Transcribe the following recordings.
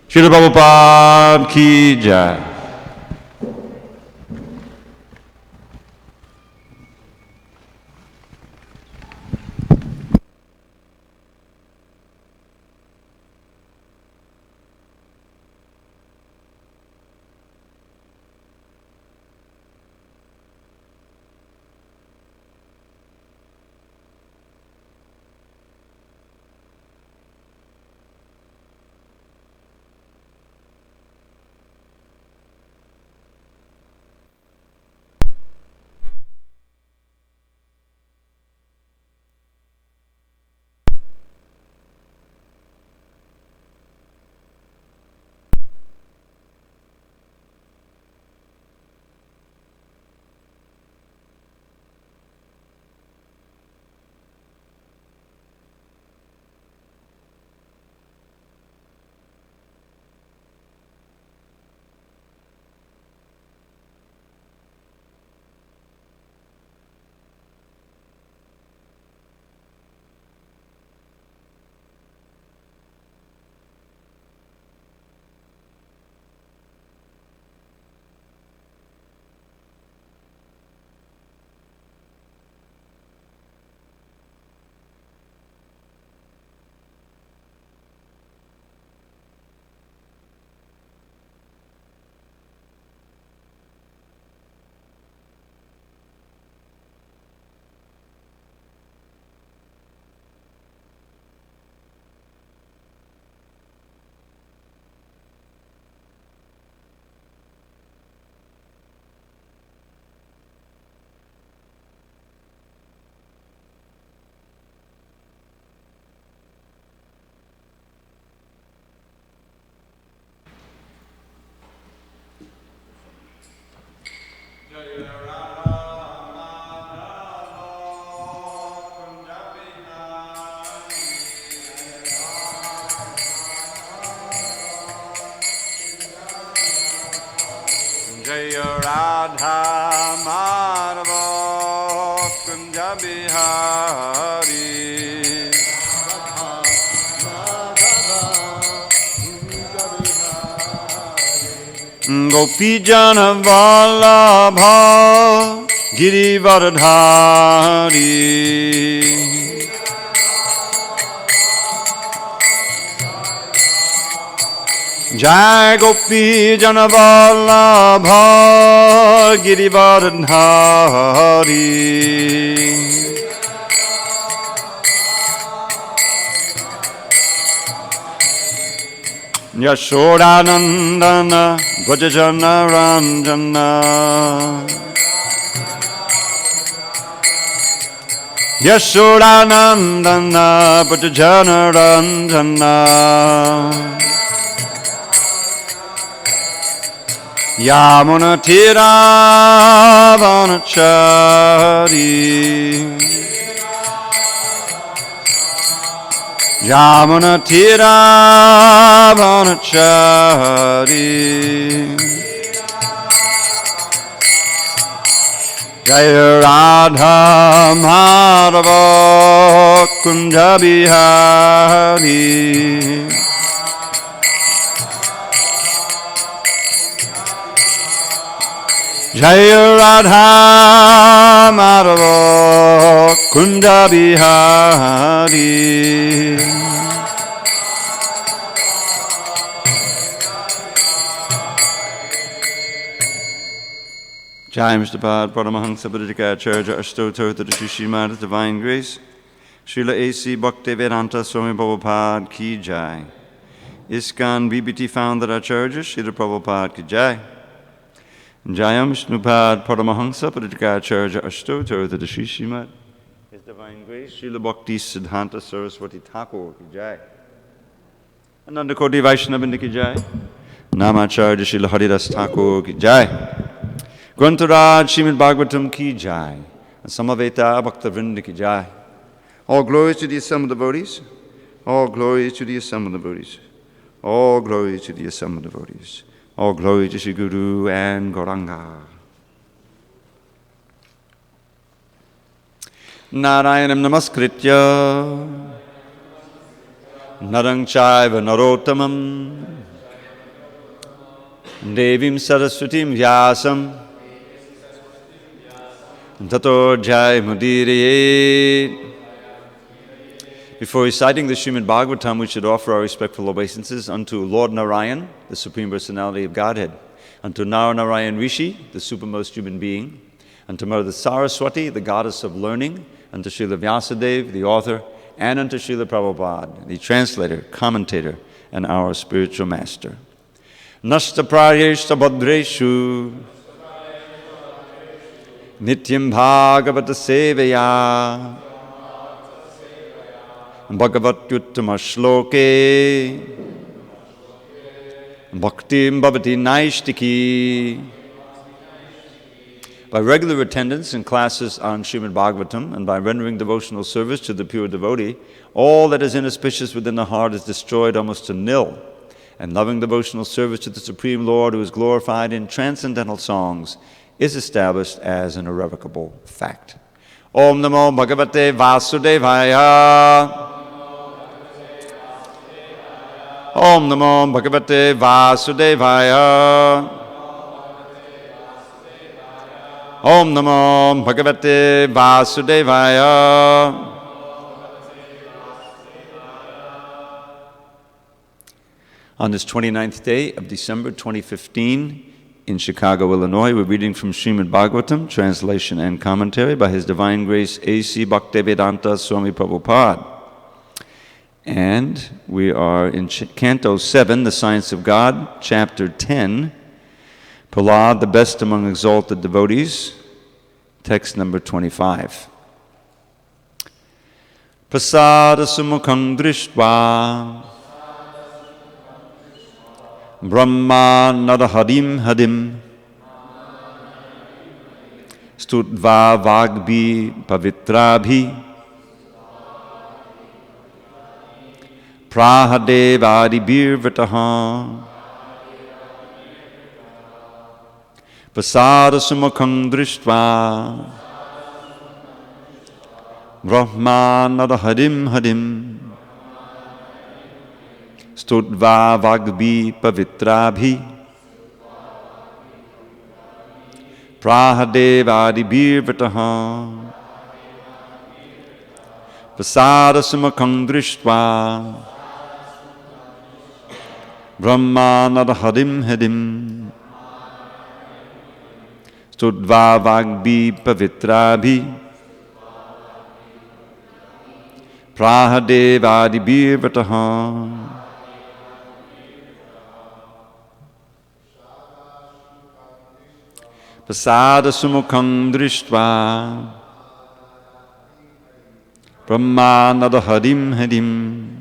Srila Prabhupada ki jai. Jaya Radha Madhava Kunja Bihari Gopi Jana Vallabha Girivardhari Jai Gopi Jana Vallabha Girivardhari Yashodanandana Brajajana Ranjana Yashodanandana Brajajana Ranjana Yamuna Tira Vanachari Yamuna Tira Vanachari Jaya Radha Madhava Kunja Bihari Jaya Radha Madhava Kunja Bihari Jai Mr. Pad, Paramahansa Bhadrakacharya Astotar to the Srimad Divine Grace Srila A.C. Bhaktivedanta Swami Prabhupada Ki Jai ISKCON BBT Founder Acharya Srila Prabhupada Ki Jai Jayam Vishnupad Paramahansa Bhadrakacharya Astotar to the Srimad His Divine Grace Srila Bhakti Siddhanta Saraswati Thakur Ki Jai Ananda Koti Vaishnavindra Ki Jai Namacharya Srila Haridas Thakur Ki Jai Grantharaj Srimad Bhagavatam Ki Jai and Samaveta Bhaktavrinda Ki Jai. All glories to the assembled devotees. All glories to the assembled devotees. All glories to the assembled devotees. All glory to Sri Guru and Gauranga. Narayanam Namaskritya Narang chaiva narottamam Devim saraswatim vyasam Tato jai mudiraye. Before reciting the Srimad Bhagavatam, we should offer our respectful obeisances unto Lord Narayan, the Supreme Personality of Godhead, unto Narayan Rishi, the supermost human being, unto Mother Saraswati, the goddess of learning, unto Srila Vyasadeva, the author, and unto Srila Prabhupada, the translator, commentator, and our spiritual master. Nashta prayeshta bhadreshu nityam bhagavata sevaya bhagavatyuttama shloke bhaktim bhavati naishtiki. By regular attendance in classes on Srimad Bhagavatam and by rendering devotional service to the pure devotee, all that is inauspicious within the heart is destroyed almost to nil. And loving devotional service to the Supreme Lord, who is glorified in transcendental songs, is established as an irrevocable fact. Om Namo Bhagavate Vasudevaya. Om Namo Bhagavate Vasudevaya. Om Namo Bhagavate Vasudevaya. On this 29th day of December 2015, in Chicago, Illinois, we're reading from Srimad Bhagavatam, translation and commentary by His Divine Grace A.C. Bhaktivedanta Swami Prabhupada. And we are in Canto 7, The Science of God, Chapter 10, Prahlad, the best among exalted devotees, text number 25. Prasada sumukham drishtva Brahma nadahadim hadim Stutva vagbi pavitrabhi Prahadevadi birvataha Pasada sumukham drishtva Brahma nadahadim hadim Stutva vagbi pavitrabhi Prahadevadi birvataha Pasada sumukham drishtva Brahma nadahadim hadim Stutva vagbi pavitrabhi Prahadevadi birvataha Pasada sumukham drishtva Brahma nadahadim hadim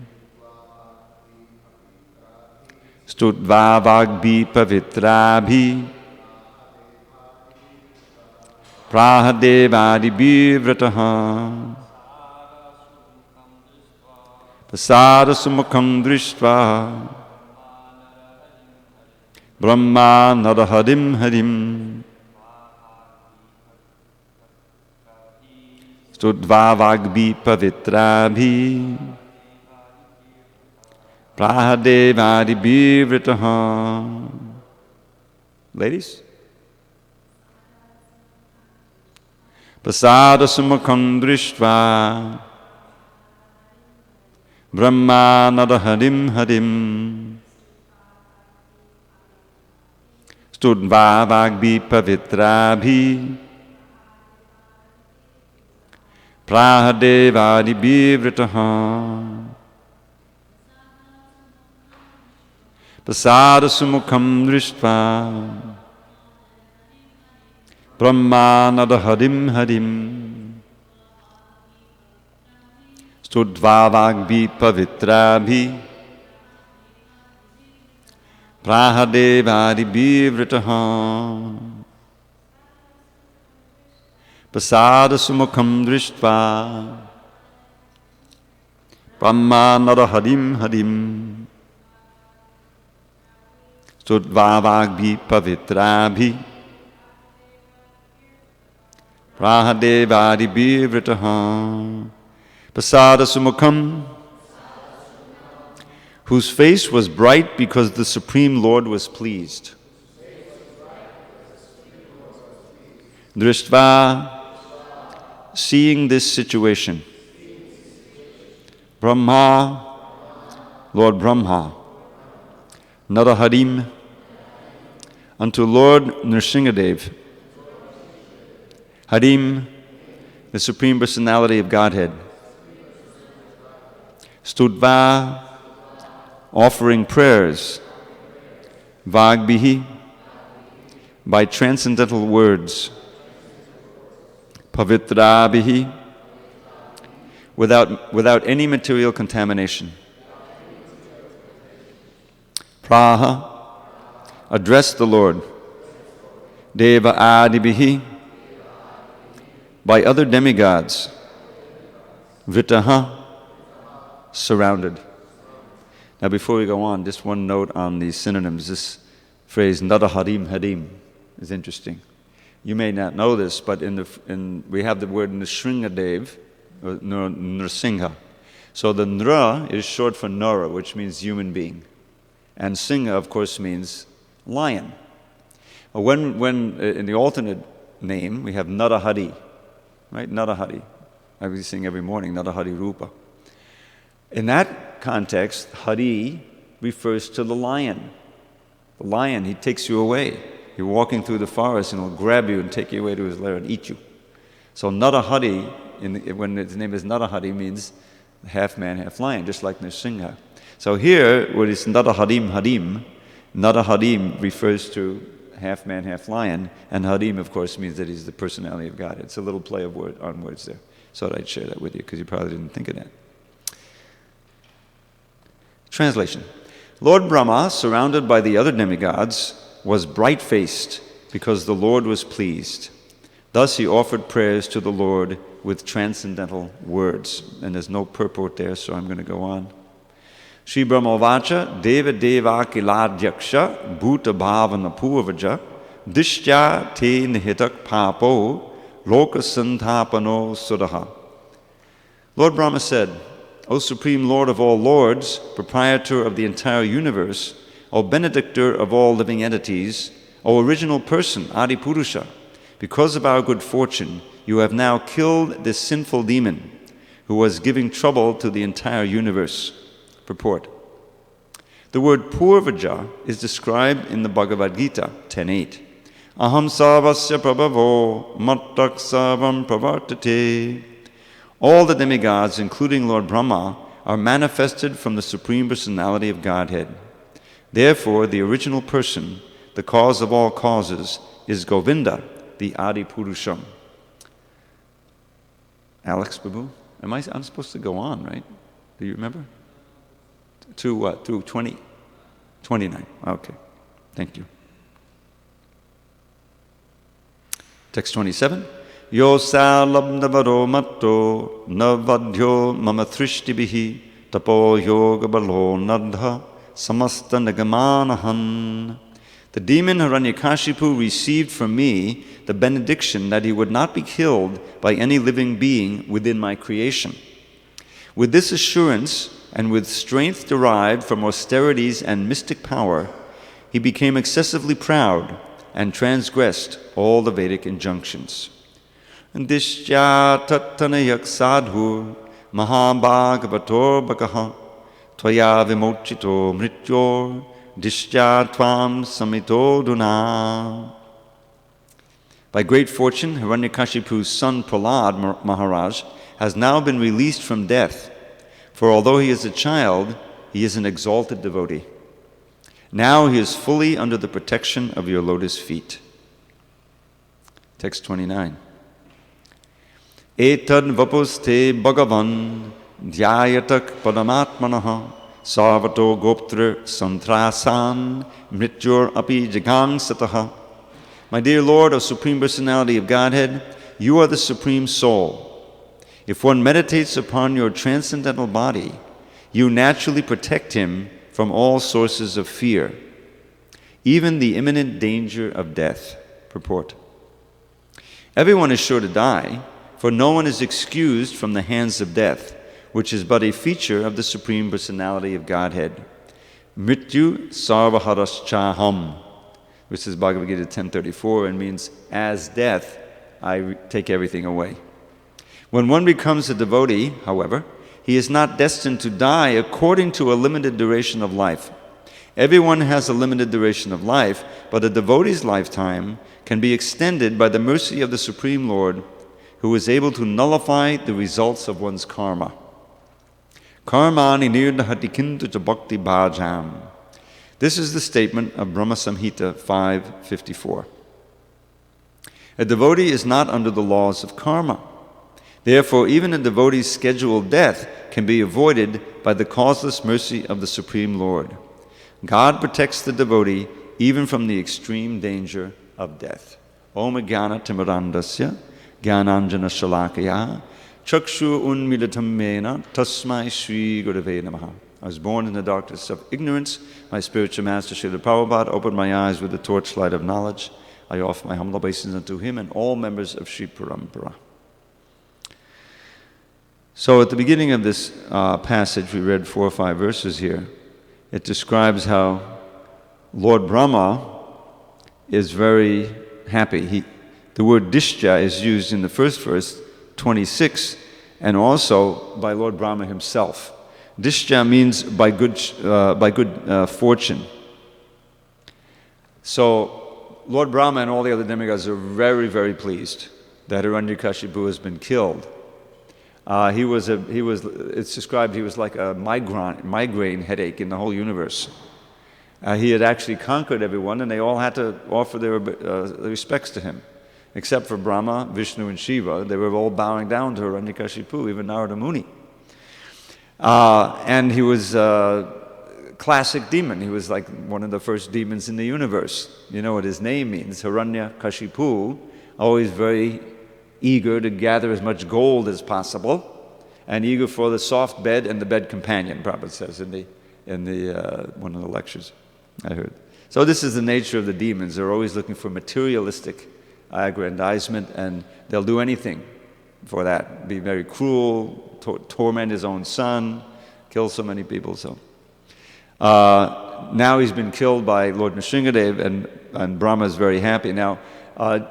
Stutva vagbi pavitrabhi Prahadevadi birvataha Pasada sumukham drishtva Brahma nadahadim hadim Stutva vagbi pavitrabhi Prahadevadi birvataha. Ladies? Pasada sumukham drishtva Brahma nadahadim hadim Stutva vagbi pavitrabhi Prahadevadi birvataha. Pasada sumukham drishtva Brahma nadahadim hadim Stutva vagbi pavitrabhi Prahadevadi birvataha. Pasada sumukham drishtva Brahma nadahadim hadim Stutva vagbi pavitrabhi Prahadevadi birvataha. Pasada sumukham whose face was bright because the Supreme Lord was pleased. Drishtva, seeing this situation. Brahma, Lord Brahma. Naraharim, unto Lord Nrsingadev. Harim, the Supreme Personality of Godhead. Studva, offering prayers. Vagbhihi, by transcendental words. Pavitrabihi, without any material contamination. Praha, address the Lord. Deva adibihi, by other demigods. Vitaha, surrounded. Now before we go on, just one note on these synonyms. This phrase, Naraharim Harim, is interesting. You may not know this, but we have the word Nrsingadev, or Nrsinga. So the Nra is short for Nara, which means human being. And Singha, of course, means lion. When in the alternate name, we have Narahari, right? Narahari. I sing every morning, Narahari Rupa. In that context, Hari refers to the lion. The lion, he takes you away. You're walking through the forest and he'll grab you and take you away to his lair and eat you. So Narahari, when his name is Narahari, means half man, half lion, just like Nrsinga. So here, when it's Naraharim Harim, Naraharim refers to half man, half lion, and Harim, of course, means that he's the personality of God. It's a little play of on words there. So I'd share that with you because you probably didn't think of that. Translation. Lord Brahma, surrounded by the other demigods, was bright-faced because the Lord was pleased. Thus he offered prayers to the Lord with transcendental words. And there's no purport there, so I'm going to go on. Shri Brahmavacha Deva Deva Kiladyaksha Bhuta Bhavana Purvaja Dishya Te Nihitak Papo Loka Santapano Sudaha. Lord Brahma said, O Supreme Lord of all lords, proprietor of the entire universe, O benedictor of all living entities, O original person, Adi Purusha, because of our good fortune, you have now killed this sinful demon who was giving trouble to the entire universe. Purport. The word Purvaja is described in the Bhagavad Gita 10.8. Aham sarvasya prabhavo mattak sarvam pravartate. All the demigods, including Lord Brahma, are manifested from the Supreme Personality of Godhead. Therefore, the original person, the cause of all causes, is Govinda, the Adi Purusham. Alex Prabhu, I'm supposed to go on, right? Do you remember? To what? To 20? 29. Okay. Thank you. Text 27. Yo salabnavaro matto navadhyo mama thrishtibihi tapo yoga balo nadha samasta nagamanahan. The demon Hiranyakashipu received from me the benediction that he would not be killed by any living being within my creation. With this assurance, and with strength derived from austerities and mystic power, he became excessively proud and transgressed all the Vedic injunctions. Dishya tattanayak sadhu mahabhagavator bhagaha tvaya vimochito mrityor dishya tvam samito duna. By great fortune, Hiranyakashipu's son Prahlad Maharaj has now been released from death. For although he is a child, he is an exalted devotee. Now he is fully under the protection of your lotus feet. Text 29. Etad vapuste bhagavan dhyayatak padamatmanaha sarvato goptra santrasan mrityur api jagangsataha. My dear Lord, O Supreme Personality of Godhead, you are the Supreme Soul. If one meditates upon your transcendental body, you naturally protect him from all sources of fear, even the imminent danger of death. Purport. Everyone is sure to die, for no one is excused from the hands of death, which is but a feature of the Supreme Personality of Godhead. Mrityu sarvaharashchaham, which is Bhagavad Gita 10.34, and means, as death, I take everything away. When one becomes a devotee, however, he is not destined to die according to a limited duration of life. Everyone has a limited duration of life, but a devotee's lifetime can be extended by the mercy of the Supreme Lord, who is able to nullify the results of one's karma. Karmani nirdhati kintu cha bhakti bhajam. This is the statement of Brahma Samhita 5.54. A devotee is not under the laws of karma. Therefore, even a devotee's scheduled death can be avoided by the causeless mercy of the Supreme Lord. God protects the devotee even from the extreme danger of death. Om Jnana Timirandasya Jnananjana Shalakaya Chakshu Unmilitam Mena Tasmai Shri Gurave Namaha. I was born in the darkness of ignorance. My spiritual master, Srila Prabhupada, opened my eyes with the torchlight of knowledge. I offer my humble obeisance unto him and all members of Sri Parampara. So at the beginning of this passage, we read 4 or 5 verses here. It describes how Lord Brahma is very happy. The word Dishya is used in the first verse, 26, and also by Lord Brahma himself. Dishya means by good fortune. So Lord Brahma and all the other demigods are very, very pleased that Hiranyakashipu has been killed. It's described he was like a migraine headache in the whole universe. He had actually conquered everyone, and they all had to offer their respects to him. Except for Brahma, Vishnu, and Shiva. They were all bowing down to Hiranyakashipu, even Narada Muni. And he was a classic demon. He was like one of the first demons in the universe. You know what his name means, Hiranyakashipu, always very eager to gather as much gold as possible, and eager for the soft bed and the bed companion, Prabhupada says in one of the lectures I heard. So this is the nature of the demons. They're always looking for materialistic aggrandizement, and they'll do anything for that. Be very cruel, torment his own son, kill so many people. So now he's been killed by Lord Nrsingadev, and Brahma is very happy. Now,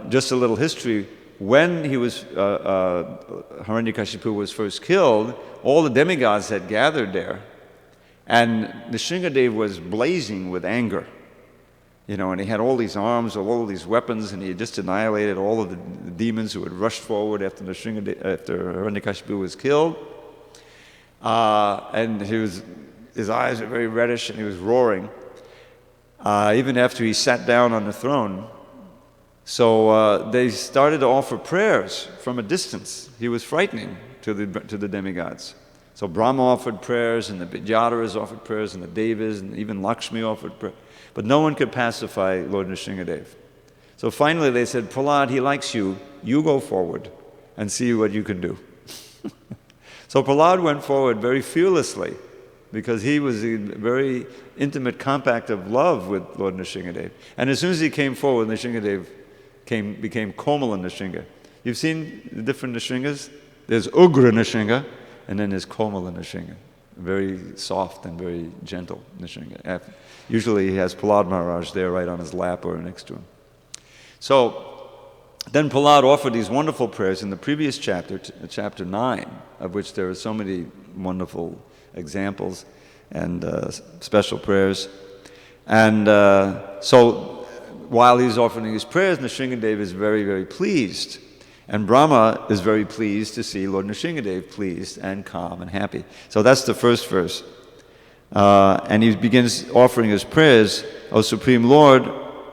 just a little history. When Hiranyakashipu was first killed, all the demigods had gathered there, and Nrsingadev was blazing with anger. You know, and he had all these arms, all these weapons, and he had just annihilated all of the demons who had rushed forward after Hiranyakashipu was killed. And his eyes were very reddish, and he was roaring, even after he sat down on the throne. So they started to offer prayers from a distance. He was frightening to the demigods. So Brahma offered prayers, and the Vidyadharas offered prayers, and the Devas, and even Lakshmi offered prayers. But no one could pacify Lord Nrsingadev. So finally they said, Prahlad, he likes you. You go forward and see what you can do. So Prahlad went forward very fearlessly, because he was in very intimate compact of love with Lord Nrsingadev. And as soon as he came forward, Nrsingadev became Komala Nrsinga. You've seen the different Nrsingas? There's Ugra Nrsinga, and then there's Komala Nrsinga. Very soft and very gentle Nrsinga. Usually he has Prahlad Maharaj there right on his lap or next to him. So then Prahlad offered these wonderful prayers in the previous chapter, chapter 9, of which there are so many wonderful examples and special prayers. And so while he's offering his prayers, Nrsingadev is very, very pleased. And Brahma is very pleased to see Lord Nrsingadev pleased and calm and happy. So that's the first verse. And he begins offering his prayers, O Supreme Lord,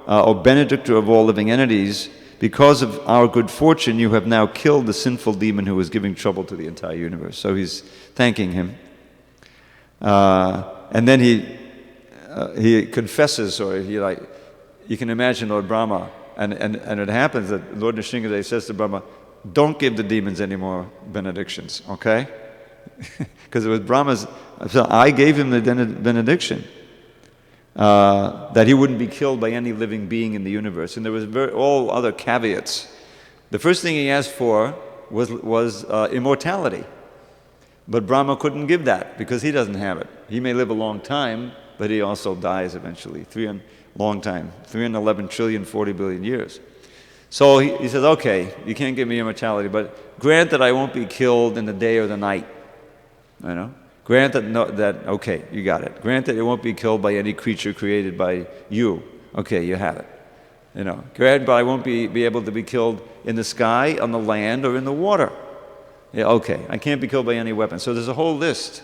O Benedictor of all living entities, because of our good fortune, you have now killed the sinful demon who was giving trouble to the entire universe. So he's thanking him. And then he confesses, or you can imagine Lord Brahma, and it happens that Lord Nrsingadev says to Brahma, don't give the demons any more benedictions, okay? Because it was Brahma's, so I gave him the benediction that he wouldn't be killed by any living being in the universe. And there was all other caveats. The first thing he asked for was immortality. But Brahma couldn't give that because he doesn't have it. He may live a long time, but he also dies eventually. Long time, 311 trillion, 40 billion years. So he says, okay, you can't give me immortality, but grant that I won't be killed in the day or the night. Grant that, okay, you got it. Grant that it won't be killed by any creature created by you. Okay, you have it. Grant, but I won't be able to be killed in the sky, on the land, or in the water. Yeah, okay, I can't be killed by any weapon. So there's a whole list.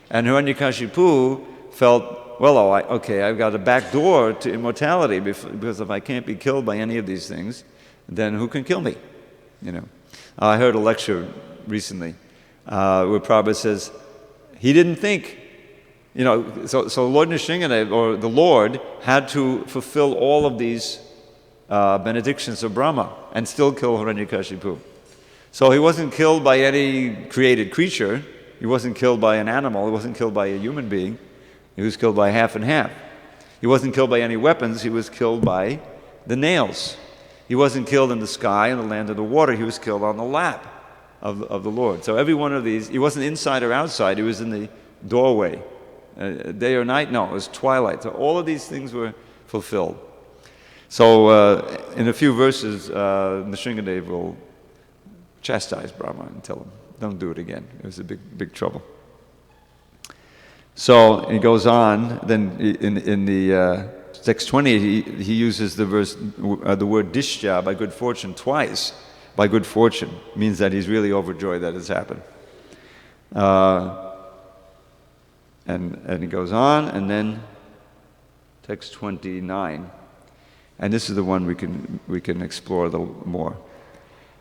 And Hiranyakashipu felt, well, I've got a back door to immortality, because if I can't be killed by any of these things, then who can kill me? I heard a lecture recently where Prabhupada says he didn't think, so Lord Nrsimhadev, or the Lord, had to fulfill all of these benedictions of Brahma and still kill Hiranyakashipu. So he wasn't killed by any created creature. He wasn't killed by an animal. He wasn't killed by a human being. He was killed by half and half. He wasn't killed by any weapons. He was killed by the nails. He wasn't killed in the sky, in the land, or the water. He was killed on the lap of the Lord. So every one of these, he wasn't inside or outside. He was in the doorway. Day or night? No, it was twilight. So all of these things were fulfilled. So in a few verses, Nrsimhadev will chastise Brahma and tell him, don't do it again. It was a big trouble. So he goes on. Then in the text 20, he uses the word dishya, by good fortune, twice. By good fortune means that he's really overjoyed that it's happened. And he goes on, and then text 29, and this is the one we can explore a little more.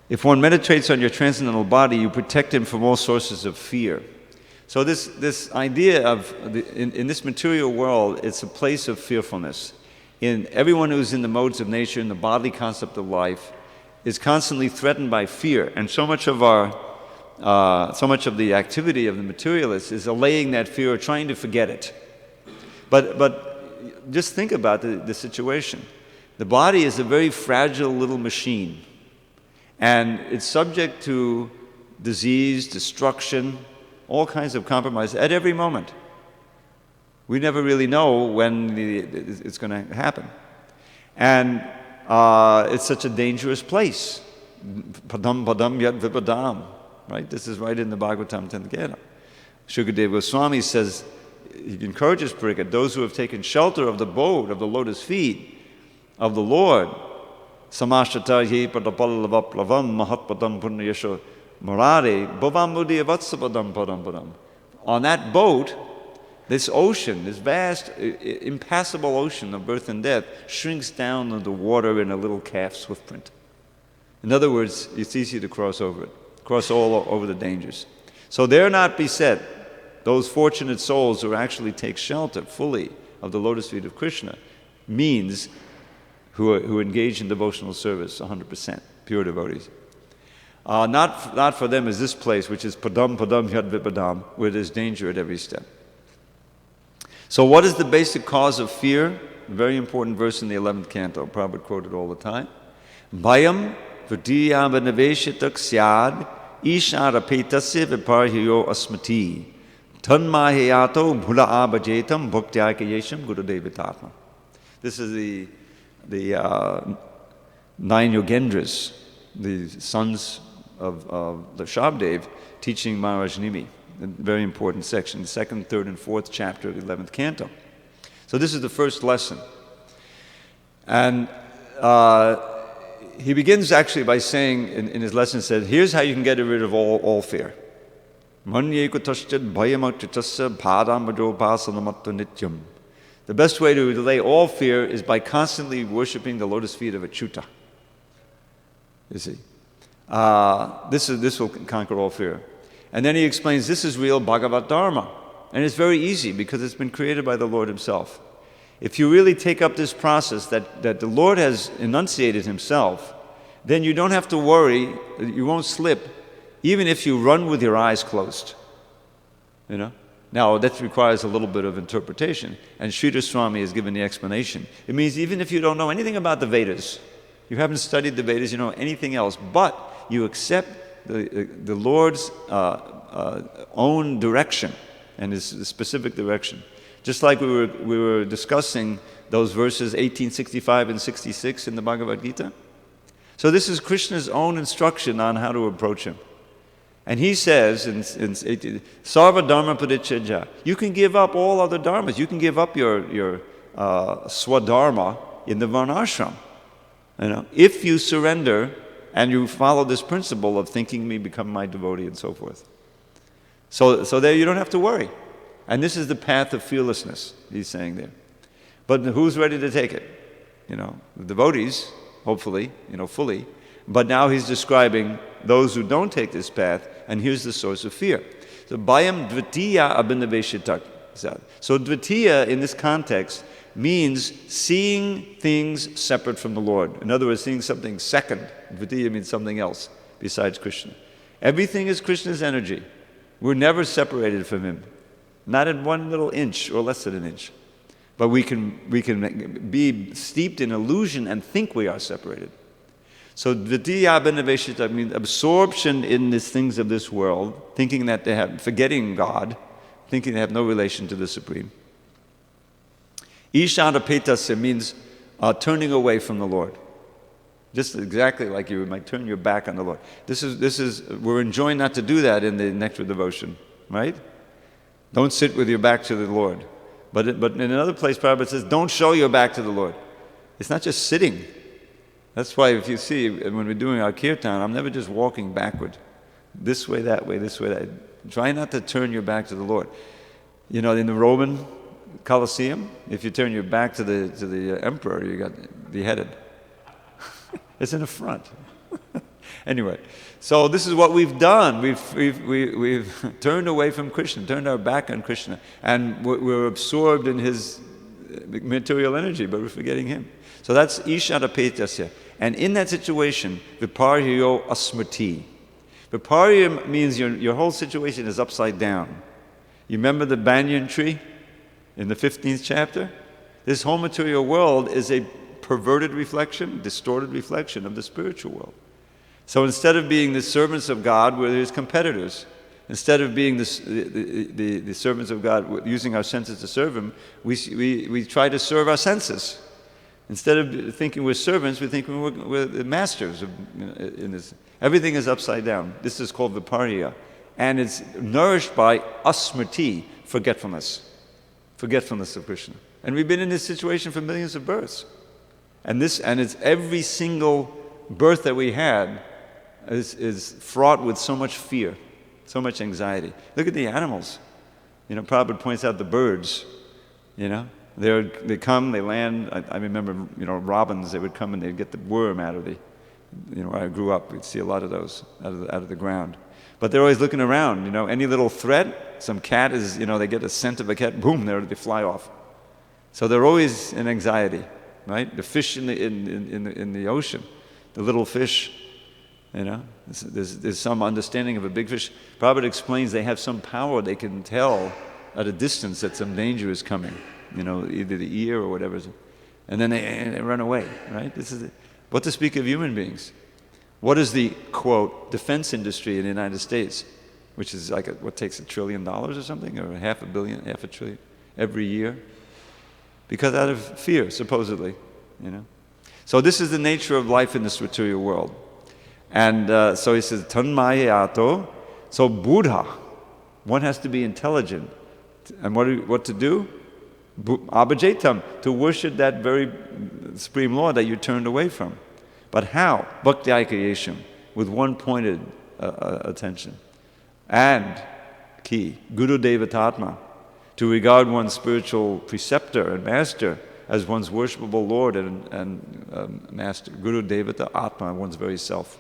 If one meditates on your transcendental body, you protect him from all sources of fear. So this idea of, in this material world, it's a place of fearfulness. In everyone who's in the modes of nature, in the bodily concept of life, is constantly threatened by fear. And so much of the activity of the materialists is allaying that fear or trying to forget it. But just think about the situation. The body is a very fragile little machine. And it's subject to disease, destruction, all kinds of compromise at every moment. We never really know when it's going to happen. And it's such a dangerous place. Padam padam yad vipadam. Right? This is right in the Bhagavatam 7.10.25. Shukadeva Goswami says, he encourages Parikshit, those who have taken shelter of the abode, of the lotus feet of the Lord, Samashatahi padapallavaplavam mahatpadam punyasho murare bhavam mudiyavatsabadam padam padam. On that boat, this ocean, this vast, impassable ocean of birth and death, shrinks down to the water in a little calf's hoofprint. In other words, it's easy to cross over it, cross all over the dangers. So they're not beset. Those fortunate souls who actually take shelter fully of the lotus feet of Krishna means who engage in devotional service 100%, pure devotees. Not for them is this place, which is padam padam yad vipadam, where there's danger at every step. So what is the basic cause of fear? A very important verse in the 11th canto, Prabhupada quoted all the time. Bhayam vritiyabhanaveshitak syad isharapetasya viparhiyo asmati tanmahayato bhula abhajetam bhaktyakayesham gurudevatatma. This is the 9 Yogendras, the sons of the Shabdev, teaching Maharaj Nimi. A very important section, the 2nd, 3rd, and 4th chapter of the 11th canto. So this is the first lesson. And he begins actually by saying, in his lesson, said, here's how you can get rid of all fear. The best way to delay all fear is by constantly worshipping the lotus feet of Achyuta. You see, this will conquer all fear. And then he explains this is real Bhagavat Dharma. And it's very easy because it's been created by the Lord himself. If you really take up this process that the Lord has enunciated himself, then you don't have to worry, you won't slip, even if you run with your eyes closed. You know? Now, that requires a little bit of interpretation, and Sridhar Swami has given the explanation. It means even if you don't know anything about the Vedas, you haven't studied the Vedas, you don't know anything else, but you accept the Lord's own direction and his specific direction, Just like we were discussing those verses 1865 and 66 in the Bhagavad Gita. So this is Krishna's own instruction on how to approach him. And he says in Sarva Dharma Parityajya, you can give up all other dharmas. You can give up your swadharma in the varnashram. If you surrender and you follow this principle of thinking me, become my devotee, and so forth. So there you don't have to worry. And this is the path of fearlessness, he's saying there. But who's ready to take it? The devotees, hopefully, fully. But now he's describing those who don't take this path, and here's the source of fear. So, Bhayam Dvitiya Abhinaveshitak. So Dvitiya in this context means seeing things separate from the Lord. In other words, seeing something second. Dvitiya means something else besides Krishna. Everything is Krishna's energy. We're never separated from him. Not in 1 little inch or less than an inch. But we can be steeped in illusion and think we are separated. So Dvitiya Abhinaveshita means absorption in these things of this world, thinking that they have, forgetting God, thinking they have no relation to the Supreme. Ishadapetasya means turning away from the Lord. Just exactly like you might turn your back on the Lord. We're enjoined not to do that in the Nectar Devotion, right? Don't sit with your back to the Lord. But in another place, Prabhupada says, don't show your back to the Lord. It's not just sitting. That's why if you see, when we're doing our kirtan, I'm never just walking backward. This way, that way, this way, that. Try not to turn your back to the Lord. In the Roman Colosseum, if you turn your back to the emperor, you got beheaded. It's in the front. Anyway, so this is what we've done. We've turned away from Krishna, turned our back on Krishna, and we're absorbed in his material energy, but we're forgetting him. So that's Ishadapetasya. And in that situation, Viparyo Asmriti. Viparya means your whole situation is upside down. You remember the banyan tree in the 15th chapter? This whole material world is a perverted reflection, distorted reflection of the spiritual world. So instead of being the servants of God, we're his competitors. Instead of being the servants of God, using our senses to serve him, we try to serve our senses. Instead of thinking we're servants, we think we're the masters in this. Everything is upside down. This is called Viparya. And it's nourished by asmriti, forgetfulness. Forgetfulness of Krishna. And we've been in this situation for millions of births. And it's every single birth that we had is fraught with so much fear, so much anxiety. Look at the animals. Prabhupada points out the birds, They come, they land. I remember, robins, they would come and they'd get the worm out of where I grew up. We'd see a lot of those out of the ground. But they're always looking around, any little threat, some cat is, they get a scent of a cat, boom, they fly off. So they're always in anxiety, right? The fish in the ocean, the little fish, there's some understanding of a big fish. Prabhupada explains they have some power, they can tell at a distance that some danger is coming. Either the ear or whatever. And then they run away, right? This is what to speak of human beings. What is the, quote, defense industry in the United States, which is like what takes $1 trillion or something, or $500 billion every year? Because out of fear, supposedly, So this is the nature of life in this material world. And so he says, tanmayato. So Buddha, one has to be intelligent. And what to do? Abhajetam, to worship that very Supreme Lord that you turned away from. But how? Bhakti Aikayesham, with one-pointed attention. And, key, Guru Devatatma, to regard one's spiritual preceptor and master as one's worshipable Lord and master. Guru Devata Atma, one's very self.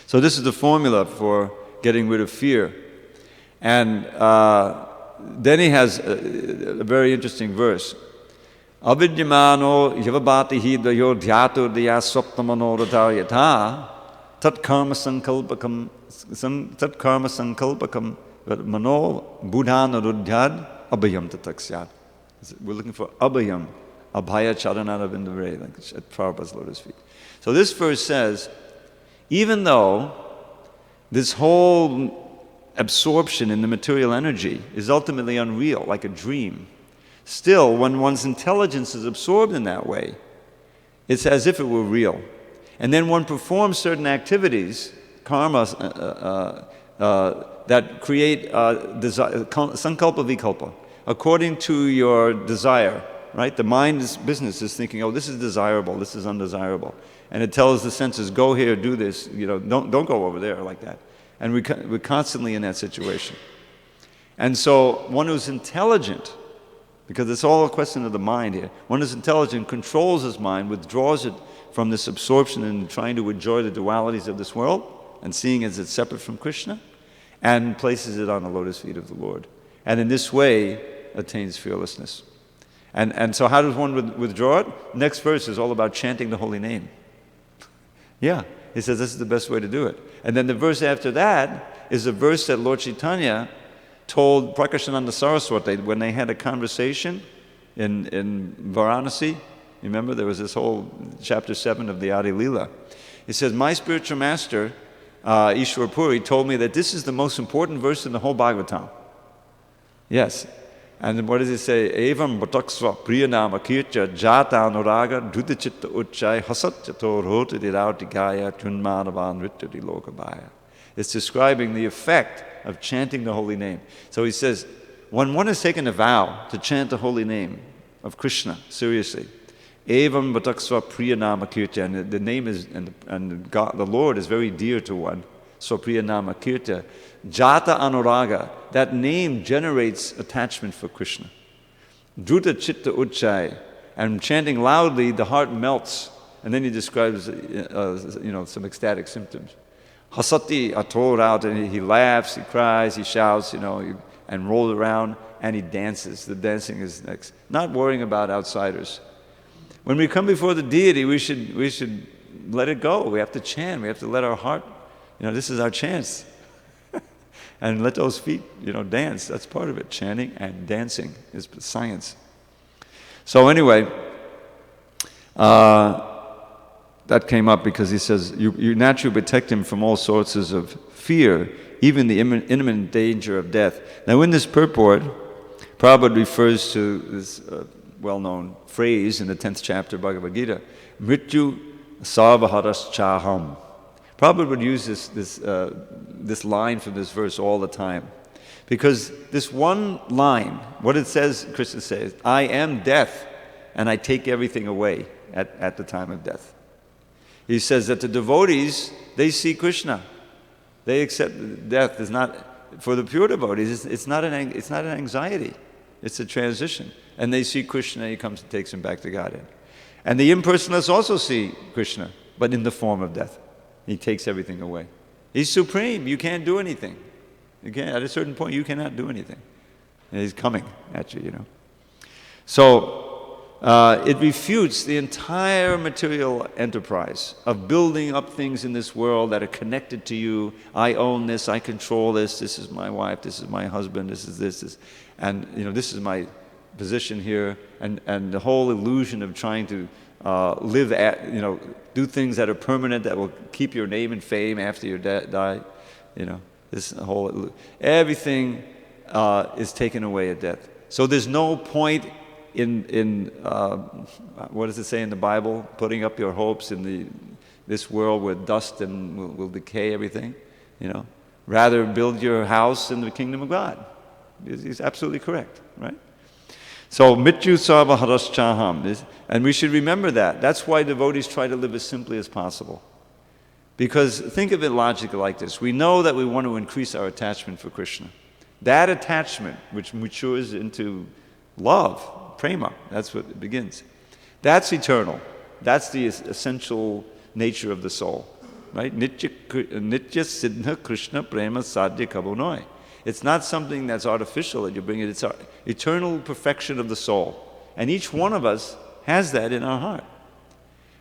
So this is the formula for getting rid of fear. And then he has a very interesting verse. Avidyamano yavabhati hidvayo dhyatur dhyas swaptamanoratha yatha tat karma sankalpakam mano buddhanarudhyad abhayam tataksyat. We're looking for abhayam, abhaya charanaravindavrei, like at Prabhupada's lotus feet. So this verse says, even though this whole absorption in the material energy is ultimately unreal, like a dream. Still, when one's intelligence is absorbed in that way, it's as if it were real. And then one performs certain activities, karma, that create sankalpa vikalpa, according to your desire, right? The mind's business is thinking, oh, this is desirable, this is undesirable. And it tells the senses, go here, do this, don't go over there like that. And we're constantly in that situation. And so one who's intelligent, because it's all a question of the mind here, one who's intelligent controls his mind, withdraws it from this absorption and trying to enjoy the dualities of this world and seeing as it's separate from Krishna, and places it on the lotus feet of the Lord. And in this way, attains fearlessness. And so how does one withdraw it? Next verse is all about chanting the holy name. Yeah, he says this is the best way to do it. And then the verse after that is a verse that Lord Chaitanya told Prakashananda Saraswati when they had a conversation in Varanasi. Remember, there was this whole chapter 7 of the Adi Leela. He says, my spiritual master, Ishwar Puri, told me that this is the most important verse in the whole Bhagavatam. Yes. And what does it say? Evam bhataksva priyanama kircha jata anuraga dudachitta uchai hasatyato rotidiraudikaya tunmanavan rittadi lokabaya. It's describing the effect of chanting the holy name. So he says, when one has taken a vow to chant the holy name of Krishna seriously, Evam bhataksva priyanama kircha, and the name is, and God, the Lord is very dear to one. So priyanama kirta, jata anuraga, that name generates attachment for Krishna. Druta chitta uchai, and chanting loudly, the heart melts. And then he describes, some ecstatic symptoms. Hasati ator out, and he laughs, he cries, he shouts, and rolls around, and he dances. The dancing is next. Not worrying about outsiders. When we come before the deity, we should let it go. We have to chant. We have to let our heart, this is our chance. And let those feet, dance. That's part of it. Chanting and dancing is science. So anyway, that came up because he says, you naturally protect him from all sorts of fear, even the imminent danger of death. Now in this purport, Prabhupada refers to this well-known phrase in the 10th chapter of Bhagavad Gita, Mrityu Sarvaharas Chaham. Prabhupada would use this line from this verse all the time. Because this one line, what it says, Krishna says, I am death, and I take everything away at the time of death. He says that the devotees, they see Krishna. They accept death is not, for the pure devotees, it's not an anxiety. It's a transition. And they see Krishna, he comes and takes them back to Godhead. And the impersonalists also see Krishna, but in the form of death. He takes everything away. He's supreme. You can't do anything. At a certain point, you cannot do anything. And he's coming at you, So it refutes the entire material enterprise of building up things in this world that are connected to you. I own this, I control this, this is my wife, this is my husband, this is this, and this is my position here, and the whole illusion of trying to do things that are permanent, that will keep your name and fame after you die. This whole, everything is taken away at death. So there's no point in what does it say in the Bible? Putting up your hopes in this world where dust and will decay everything. Rather build your house in the kingdom of God. He's absolutely correct, right? So Mityu Sarva Haraschaham, and we should remember that. That's why devotees try to live as simply as possible. Because think of it logically like this. We know that we want to increase our attachment for Krishna. That attachment, which matures into love, prema, that's what it begins. That's eternal. That's the essential nature of the soul. Right? Nitya Siddha Krishna Prema Sadhya Kabunoi. It's not something that's artificial that you bring it. It's our eternal perfection of the soul. And each one of us has that in our heart.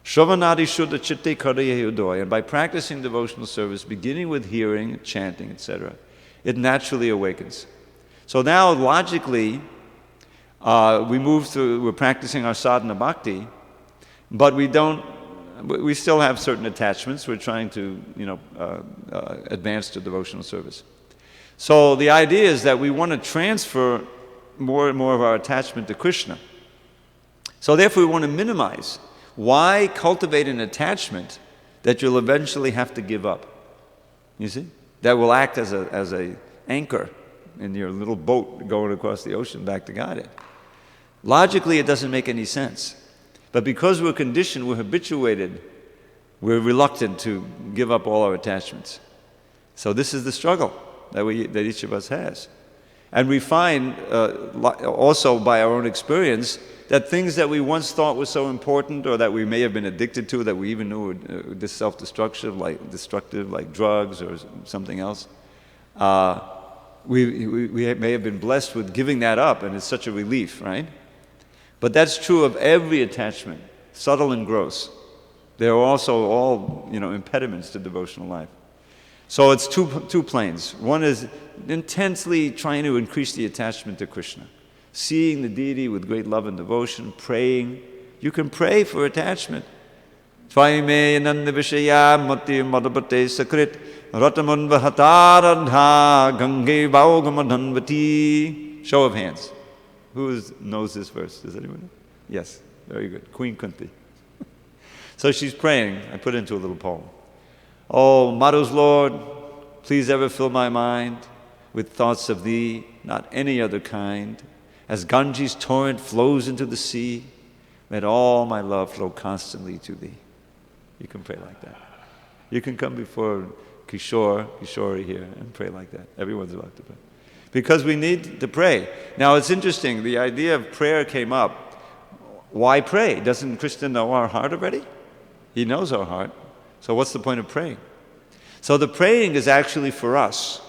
Shravanadi Shuddha Chitte Karaya Udoy. And by practicing devotional service, beginning with hearing, chanting, etc., it naturally awakens. So now, logically, we're practicing our sadhana bhakti, but we still have certain attachments. We're trying to, advance to devotional service. So the idea is that we want to transfer more and more of our attachment to Krishna. So therefore we want to minimize. Why cultivate an attachment that you'll eventually have to give up? You see? That will act as a anchor in your little boat going across the ocean back to Godhead. Logically, it doesn't make any sense. But because we're conditioned, we're habituated, we're reluctant to give up all our attachments. So this is the struggle that each of us has. And we find, also by our own experience, that things that we once thought were so important, or that we may have been addicted to, that we even knew were self-destructive, like drugs or something else, we may have been blessed with giving that up, and it's such a relief, right? But that's true of every attachment, subtle and gross. There are also all, impediments to devotional life. So it's two planes. One is intensely trying to increase the attachment to Krishna, seeing the deity with great love and devotion, praying. You can pray for attachment. Show of hands. Who knows this verse? Does anyone know? Yes, very good. Queen Kunti. So she's praying. I put it into a little poem. Oh, Madhu's Lord, please ever fill my mind with thoughts of Thee, not any other kind. As Ganges torrent flows into the sea, let all my love flow constantly to Thee. You can pray like that. You can come before Kishori here and pray like that. Everyone's allowed to pray. Because we need to pray. Now it's interesting, the idea of prayer came up. Why pray? Doesn't Krishna know our heart already? He knows our heart. So what's the point of praying? So the praying is actually for us.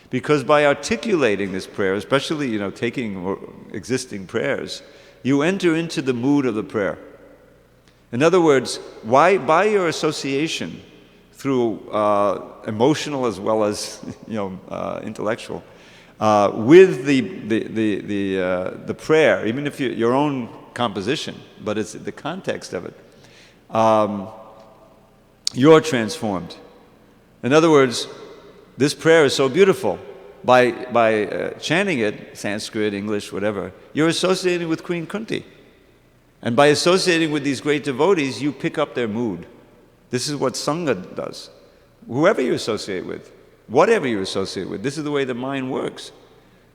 Because by articulating this prayer, especially, taking existing prayers, you enter into the mood of the prayer. In other words, by your association through emotional as well as intellectual, with the prayer, even if your own composition, but it's the context of it, you're transformed. In other words, this prayer is so beautiful. By chanting it, Sanskrit, English, whatever, you're associating with Queen Kunti. And by associating with these great devotees, you pick up their mood. This is what Sangha does. Whoever you associate with, whatever you associate with, this is the way the mind works.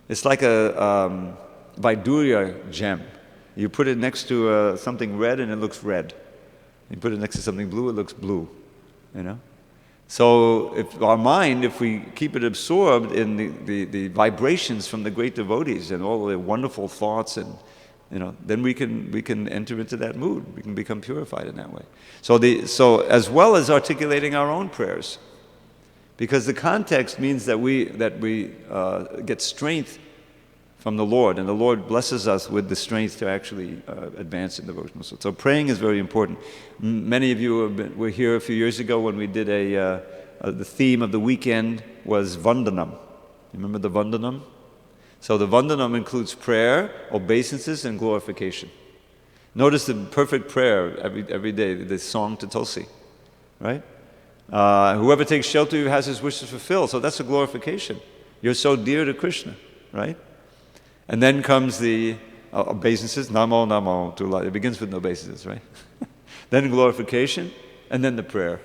It's like a Vaidurya gem. You put it next to something red and it looks red. You put it next to something blue, it looks blue. So if our mind, if we keep it absorbed in the vibrations from the great devotees and all their wonderful thoughts, and then we can enter into that mood. We can become purified in that way. So as well as articulating our own prayers, because the context means that we get strength from the Lord, and the Lord blesses us with the strength to actually advance in devotional. So praying is very important. Many of you were here a few years ago when we did the theme of the weekend was Vandanam. You remember the Vandanam? So the Vandanam includes prayer, obeisances, and glorification. Notice the perfect prayer every day, the song to Tulsi, right? Whoever takes shelter of you has his wishes fulfilled. So that's a glorification. You're so dear to Krishna, right? And then comes the obeisances, Namo, Namo, to Allah. It begins with obeisances, right? Then glorification, and then the prayer.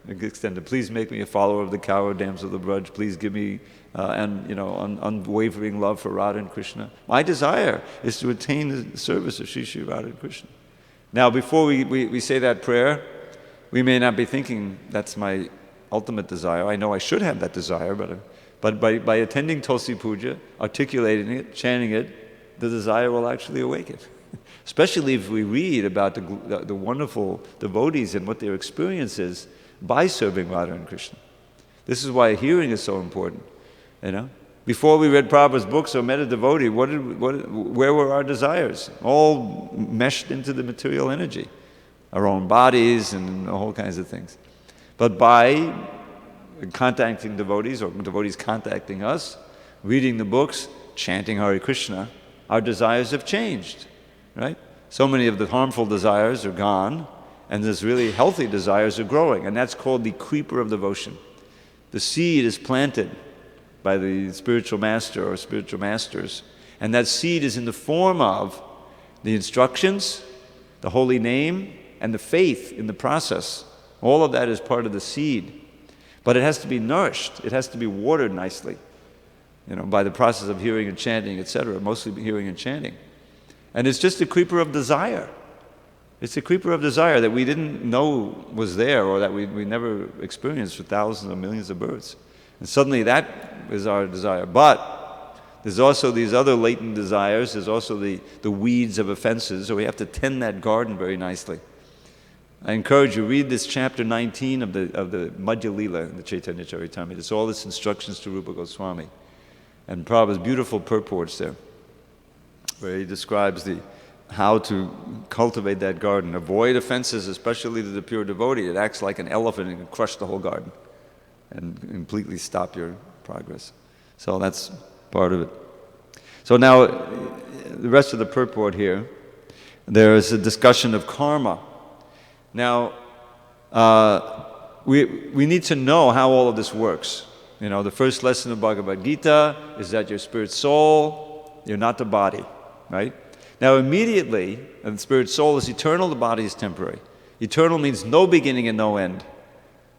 Extended. Please make me a follower of the cow, damsel of the Braj. Please give me unwavering love for Radha and Krishna. My desire is to attain the service of Shri Shri Radha and Krishna. Now, before we say that prayer, we may not be thinking that's my ultimate desire. I know I should have that desire, but by attending Tulsi Puja, articulating it, chanting it, the desire will actually awaken. Especially if we read about the wonderful devotees and what their experience is by serving Radha and Krishna. This is why hearing is so important. Before we read Prabhupada's books or met a devotee, where were our desires? All meshed into the material energy, our own bodies and all kinds of things. But by contacting devotees, or devotees contacting us, reading the books, chanting Hare Krishna, our desires have changed, right? So many of the harmful desires are gone, and these really healthy desires are growing, and that's called the creeper of devotion. The seed is planted, by the spiritual master or spiritual masters. And that seed is in the form of the instructions, the holy name, and the faith in the process. All of that is part of the seed. But it has to be nourished. It has to be watered nicely, by the process of hearing and chanting, etc., mostly hearing and chanting. And it's just a creeper of desire. It's a creeper of desire that we didn't know was there, or that we never experienced for thousands or millions of births. And suddenly that is our desire. But there's also these other latent desires. There's also the weeds of offenses. So we have to tend that garden very nicely. I encourage you, read this chapter 19 of the Madhya Lila in the Chaitanya Charitamrita. It's all this instructions to Rupa Goswami. And Prabhupada's beautiful purports there, where he describes how to cultivate that garden. Avoid offenses, especially to the pure devotee. It acts like an elephant and can crush the whole garden and completely stop your progress. So that's part of it. So now, the rest of the purport here, there is a discussion of karma. Now, we need to know how all of this works. The first lesson of Bhagavad Gita is that you're spirit soul, you're not the body, right? Now immediately, the spirit soul is eternal, the body is temporary. Eternal means no beginning and no end.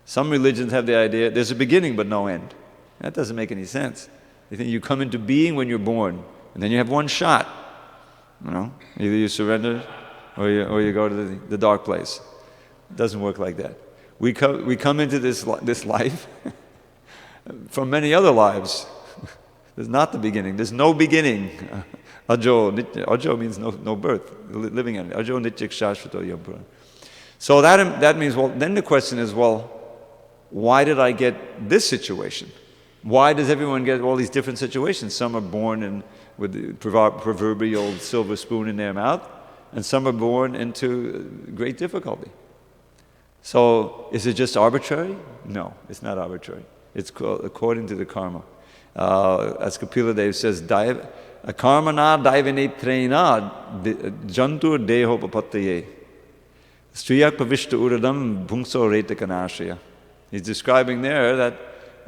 Some religions have the idea there's a beginning but no end. That doesn't make any sense. They think you come into being when you're born, and then you have one shot. Either you surrender or you go to the dark place. It doesn't work like that. We come into this life from many other lives. There's not the beginning. There's no beginning. Ajo means no birth, living in it. Ajo nityak shashvato yampura. So that means, then the question is, why did I get this situation? Why does everyone get all these different situations? Some are born with the proverbial silver spoon in their mouth, and some are born into great difficulty. So is it just arbitrary? No, it's not arbitrary. It's according to the karma. As Kapila Dev says, karma na daivane prena jantur deho papattaye striyak pavishta uradam bhungso reta kanashya. He's describing there that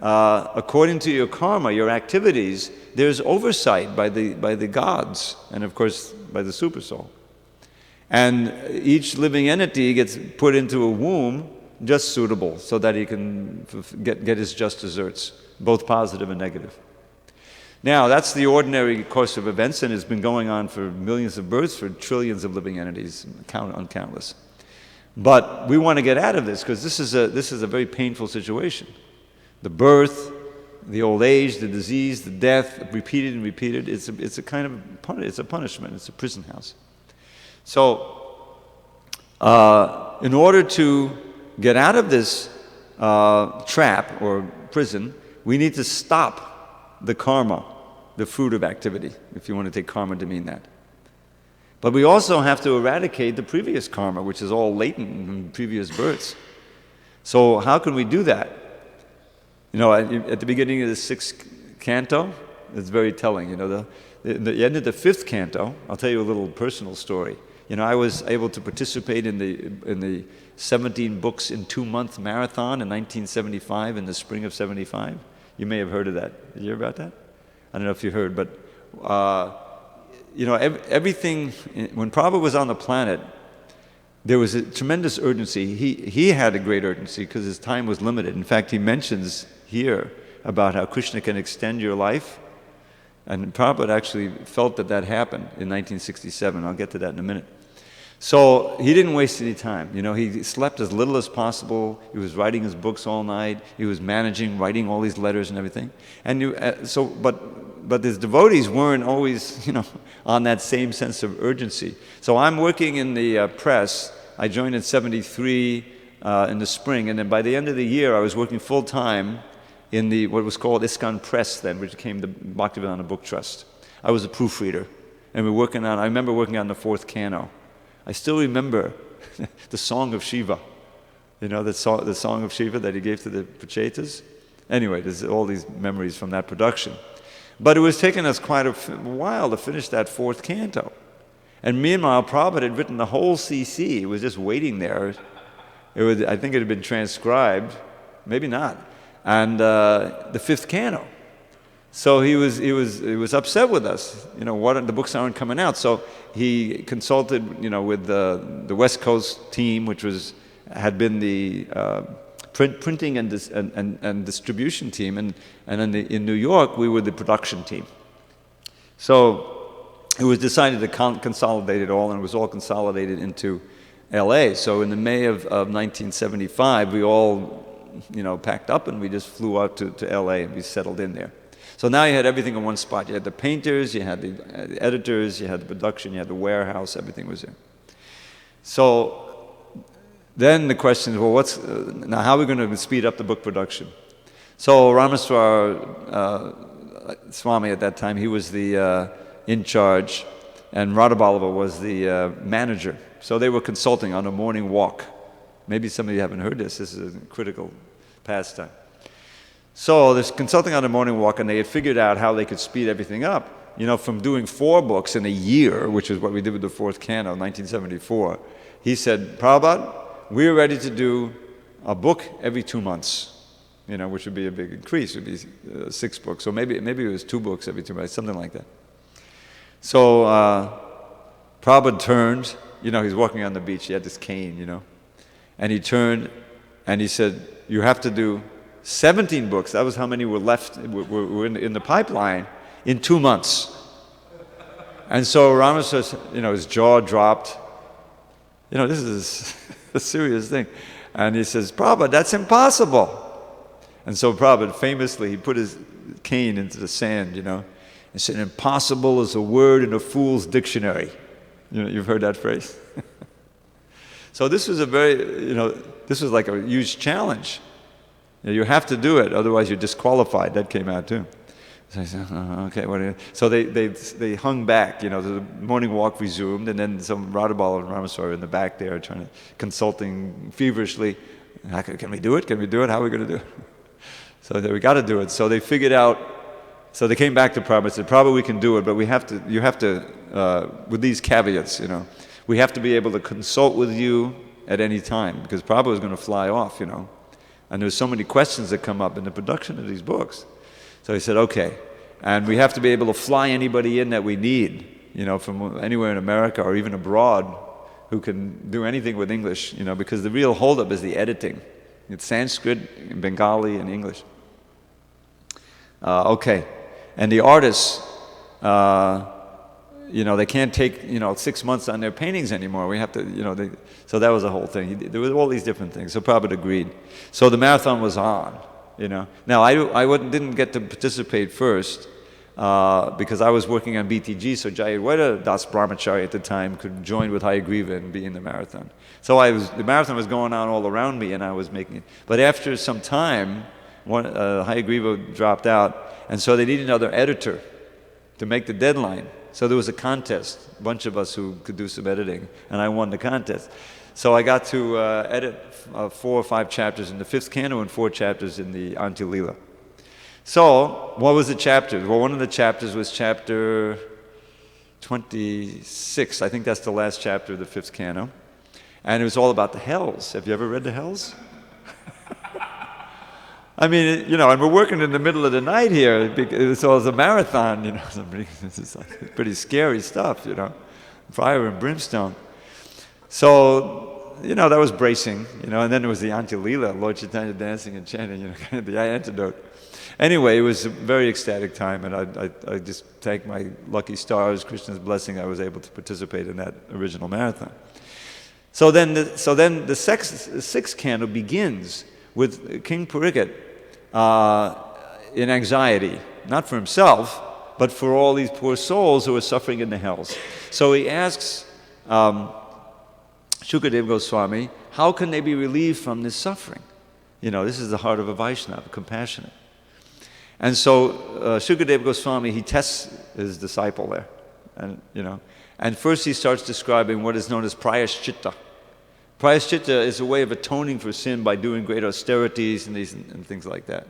according to your karma, your activities, there's oversight by the gods, and of course by the super soul. And each living entity gets put into a womb just suitable so that he can get his just desserts, both positive and negative. Now, that's the ordinary course of events, and it's been going on for millions of births, for trillions of living entities, uncountless. But we want to get out of this, because this is a very painful situation. The birth, the old age, the disease, the death, repeated and repeated, it's a kind of it's a punishment, it's a prison house. So, in order to get out of this trap or prison, we need to stop the karma, the fruit of activity, if you want to take karma to mean that. But we also have to eradicate the previous karma, which is all latent in previous births. So how can we do that? At the beginning of the 6th canto, it's very telling. At the end of the 5th canto, I'll tell you a little personal story. I was able to participate in the 17 books in 2-month marathon in 1975, in the spring of 75. You may have heard of that. Did you hear about that? I don't know if you heard, but everything. When Prabhupada was on the planet, there was a tremendous urgency. He had a great urgency because his time was limited. In fact, he mentions here about how Krishna can extend your life. And Prabhupada actually felt that happened in 1967. I'll get to that in a minute. So he didn't waste any time. He slept as little as possible. He was writing his books all night. He was writing all these letters and everything. And but his devotees weren't always, on that same sense of urgency. So I'm working in the press. I joined in 73 in the spring, and then by the end of the year, I was working full time in what was called ISKCON Press then, which became the Bhaktivedanta Book Trust. I was a proofreader, and I remember working on the 4th canto. I still remember the Song of Shiva, the Song of Shiva that he gave to the Prachetas. Anyway, there's all these memories from that production. But it was taking us quite a while to finish that 4th canto. And meanwhile, Prabhupada had written the whole CC. It was just waiting there. I think it had been transcribed, maybe not. And the 5th canto. So he was upset with us. The books aren't coming out. So he consulted, with the West Coast team, which had been the printing and distribution team, and in New York we were the production team. So it was decided to consolidate it all, and it was all consolidated into L.A. So in the May of 1975, we all packed up and we just flew out to L.A. and we settled in there. So now you had everything in one spot. You had the painters, you had the editors, you had the production, you had the warehouse, everything was there. So then the question is, well, now how are we going to speed up the book production? So Ramaswar Swami at that time, he was the in charge, and Radhaballava was the manager. So they were consulting on a morning walk. Maybe some of you haven't heard this. This is a critical pastime. So they're consulting on a morning walk, and they had figured out how they could speed everything up. From doing 4 books in a year, which is what we did with the 4th canto, 1974, he said, Prabhupada, we're ready to do a book every 2 months, which would be a big increase. It would be 6 books. So maybe it was 2 books every 2 months, something like that. So Prabhupada turned, he's walking on the beach, he had this cane, and he turned and he said, you have to do 17 books, that was how many were left, were in the pipeline, in 2 months. And so Ramaswar, his jaw dropped. This is a serious thing. And he says, Prabhupada, that's impossible. And so Prabhupada, famously, he put his cane into the sand, and said, impossible is a word in a fool's dictionary. You've heard that phrase. So this was this was like a huge challenge. You have to do it, otherwise you're disqualified. That came out too. So I said, okay. So they hung back. The morning walk resumed, and then some Radhaballava and Ramaswar in the back there, consulting feverishly. Can we do it? Can we do it? How are we going to do it? So we got to do it. So they figured out. So they came back to Prabhupada and said, Prabhupada, we can do it, but you have to, with these caveats, we have to be able to consult with you at any time, because Prabhupada was going to fly off, And there's so many questions that come up in the production of these books. So he said, okay. And we have to be able to fly anybody in that we need, from anywhere in America or even abroad, who can do anything with English, because the real holdup is the editing. It's Sanskrit, Bengali, and English. Okay. And the artists, they can't take, 6 months on their paintings anymore. We have to, so that was the whole thing. There was all these different things. So Prabhupada agreed. So the marathon was on, Now, I didn't get to participate first because I was working on BTG, so Jayadwaita Das Brahmachari at the time could join with Hayagriva and be in the marathon. So the marathon was going on all around me, and I was making it. But after some time, Hayagriva dropped out, and so they needed another editor to make the deadline. So there was a contest, a bunch of us who could do some editing, and I won the contest. So I got to edit 4 or 5 chapters in the 5th canto and 4 chapters in the Antya-lila. So what was the chapters? Well, one of the chapters was chapter 26. I think that's the last chapter of the 5th canto. And it was all about the hells. Have you ever read the hells? I mean, and we're working in the middle of the night here, so it's a marathon, This is like pretty scary stuff, fire and brimstone. So, that was bracing, and then there was the Antya-lila, Lord Chaitanya dancing and chanting, kind of the antidote. Anyway, it was a very ecstatic time, and I just thank my lucky stars, Krishna's blessing, I was able to participate in that original marathon. So then the 6th canto begins with King Pariksit in anxiety, not for himself, but for all these poor souls who are suffering in the hells. So he asks Shukadeva Goswami, how can they be relieved from this suffering? This is the heart of a Vaishnava, compassionate. And so Shukadeva Goswami, he tests his disciple there. And first he starts describing what is known as prayaschitta. Prayaschitta is a way of atoning for sin by doing great austerities and things like that.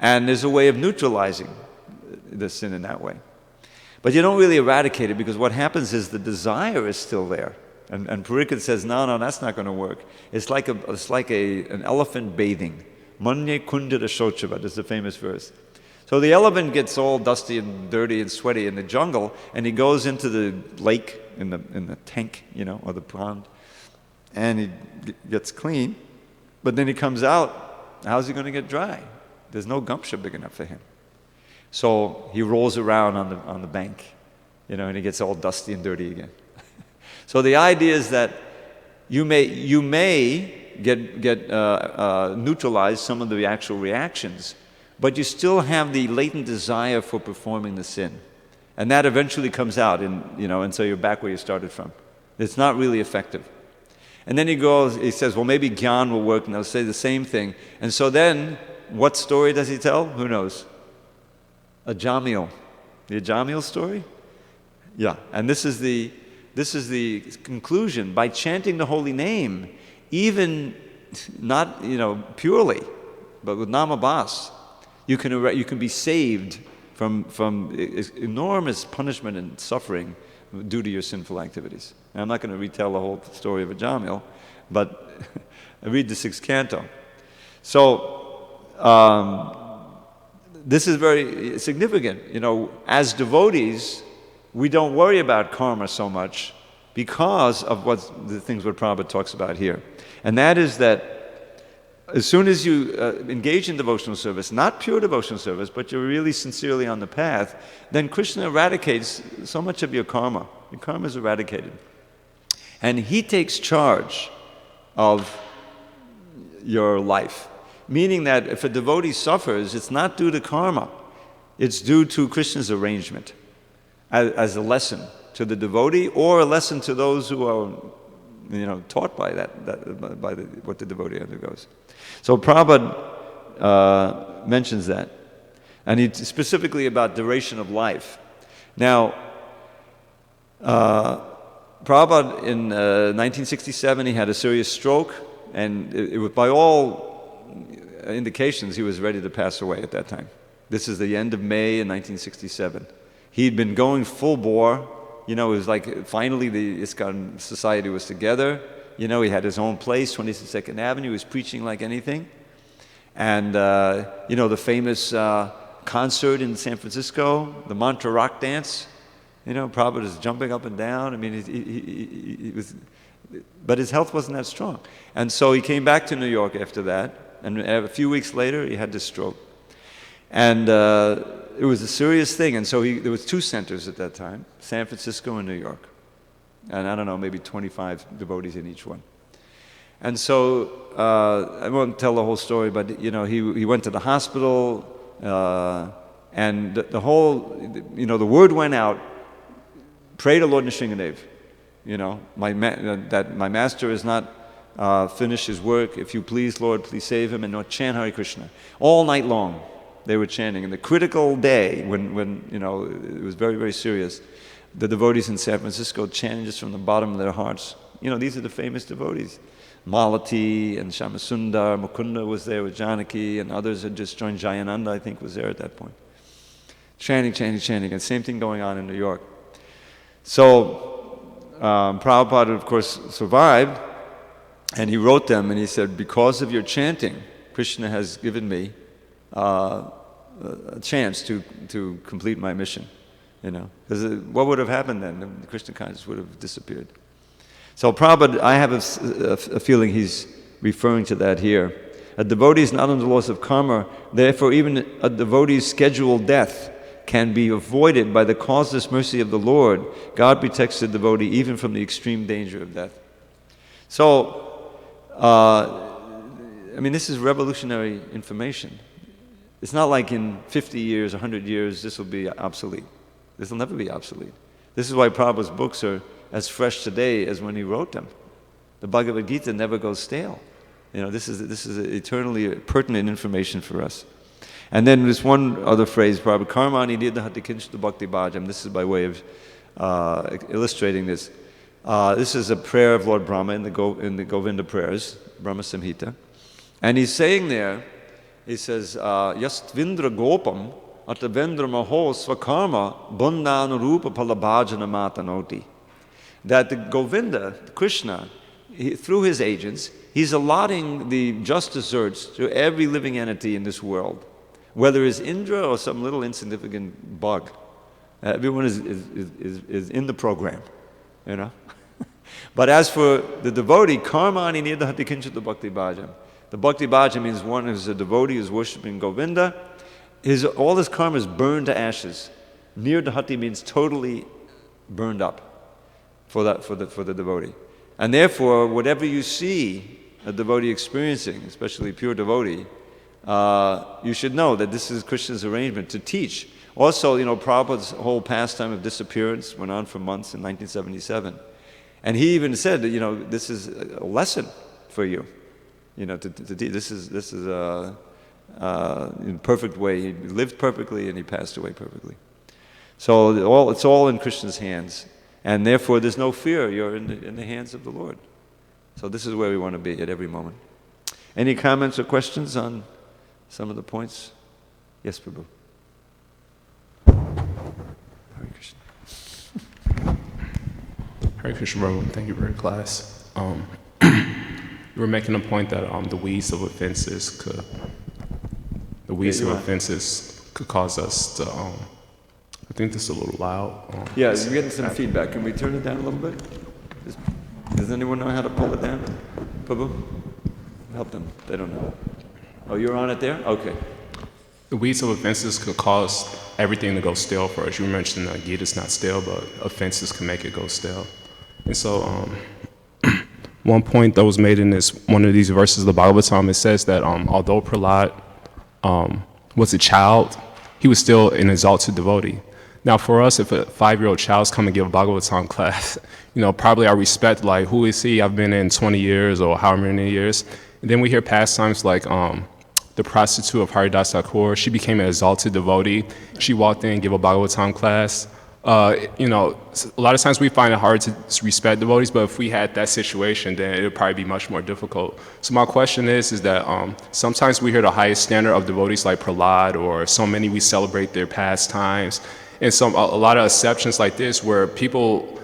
And there's a way of neutralizing the sin in that way. But you don't really eradicate it, because what happens is the desire is still there. And Pariksit says, no, that's not going to work. It's like an elephant bathing. Manye kundara shochava, this is a famous verse. So the elephant gets all dusty and dirty and sweaty in the jungle, and he goes into the lake, in the tank, or the pond, and he gets clean. But then he comes out, how's he going to get dry? There's no gumption big enough for him. So he rolls around on the bank, and he gets all dusty and dirty again. So the idea is that you may get neutralize some of the actual reactions, but you still have the latent desire for performing the sin, and that eventually comes out, and so you're back where you started from. It's not really effective. And then he says, well, maybe Gyan will work, and they'll say the same thing. And so then, what story does he tell? Who knows? A Jamil. The Jamil story? Yeah, and this is the conclusion. By chanting the holy name, even not purely, but with namabhas, you can be saved from enormous punishment and suffering due to your sinful activities. And I'm not going to retell the whole story of a Jamil, but read the 6th canto. So this is very significant. As devotees, we don't worry about karma so much because of the things what Prabhupada talks about here. And that is that as soon as you engage in devotional service, not pure devotional service, but you're really sincerely on the path, then Krishna eradicates so much of your karma. Your karma is eradicated. And he takes charge of your life. Meaning that if a devotee suffers, it's not due to karma. It's due to Krishna's arrangement as a lesson to the devotee, or a lesson to those who are taught by what the devotee undergoes. So Prabhupada mentions that. And he specifically about duration of life. Now, Prabhupada in 1967, he had a serious stroke, and it was, by all indications, he was ready to pass away at that time. This is the end of May in 1967. He'd been going full bore. It was like finally the ISKCON society was together. He had his own place, 22nd Avenue. He was preaching like anything. And, the famous concert in San Francisco, the mantra rock dance. Prabhupada is jumping up and down. I mean, he was, but his health wasn't that strong. And so he came back to New York after that. And a few weeks later, he had this stroke. And it was a serious thing. And so there was 2 centers at that time, San Francisco and New York. And I don't know, maybe 25 devotees in each one. And so, I won't tell the whole story, but, he went to the hospital, and the whole, the word went out, pray to Lord Nrsingadev, that my master has not finished his work. If you please, Lord, please save him, and not chant Hare Krishna. All night long, they were chanting. And the critical day, when it was very, very serious, the devotees in San Francisco chanted just from the bottom of their hearts. These are the famous devotees. Malati and Shamasundar, Mukunda was there with Janaki, and others had just joined. Jayananda, I think, was there at that point. Chanting, and same thing going on in New York. So Prabhupada, of course, survived, and he wrote them, and he said, because of your chanting, Krishna has given me a chance to complete my mission. Because what would have happened then? The Krishna consciousness would have disappeared. So Prabhupada, I have a feeling he's referring to that here. A devotee is not under the laws of karma, therefore even a devotee's scheduled death can be avoided by the causeless mercy of the Lord. God protects the devotee even from the extreme danger of death. So, this is revolutionary information. It's not like in 50 years, 100 years, this will be obsolete. This will never be obsolete. This is why Prabhupada's books are as fresh today as when he wrote them. The Bhagavad Gita never goes stale. This is eternally pertinent information for us. And then there's one other phrase, Prabhupada, Karmani nidhati kinchita bhakti bhajam. This is by way of illustrating this. This is a prayer of Lord Brahma in the Govinda prayers, Brahma Samhita. And he's saying there, he says, Yastvindra gopam atavendra maho svakarma bundana rupa palabhajana matanoti. That the Govinda, Krishna, through his agents, he's allotting the just desserts to every living entity in this world. whether it's Indra or some little insignificant bug. Everyone is in the program, you know. But as for the devotee, karmani nirdhati kinchita bhakti bhajam. The bhakti bhaja means one who's a devotee who's worshiping Govinda. All his karma is burned to ashes. Nirdhati means totally burned up for the devotee. And therefore, whatever you see a devotee experiencing, especially pure devotee, you should know that this is Krishna's arrangement to teach. Also, Prabhupada's whole pastime of disappearance went on for months in 1977. And he even said that, this is a lesson for you. To teach. This is in perfect way. He lived perfectly and he passed away perfectly. So it's all in Krishna's hands. And therefore there's no fear. You're in the hands of the Lord. So this is where we want to be at every moment. Any comments or questions on some of the points? Yes, Prabhu. Hare Krishna. Hare Krishna, Prabhu. Thank you for your class. You were making a point that the weeds of offenses could cause us to. I think this is a little loud. Yeah, we're getting some feedback. Can we turn it down a little bit? Does anyone know how to pull it down? Prabhu? Help them. They don't know. Oh, you're on it there? Okay. The weeds of offenses could cause everything to go stale for us. You mentioned that Gita's not stale, but offenses can make it go stale. And so, one point that was made in one of these verses of the Bhagavatam, it says that although Prahlad was a child, he was still an exalted devotee. Now, for us, if a 5-year-old child's come and give a Bhagavatam class, probably our respect, like, who is he? I've been in 20 years or however many years. And then we hear pastimes like the prostitute of Haridas Thakur. She became an exalted devotee. She walked in and gave a Bhagavatam class. A lot of times we find it hard to respect devotees, but if we had that situation, then it would probably be much more difficult. So my question is that sometimes we hear the highest standard of devotees like Prahlad, or so many we celebrate their pastimes, and a lot of exceptions like this where people,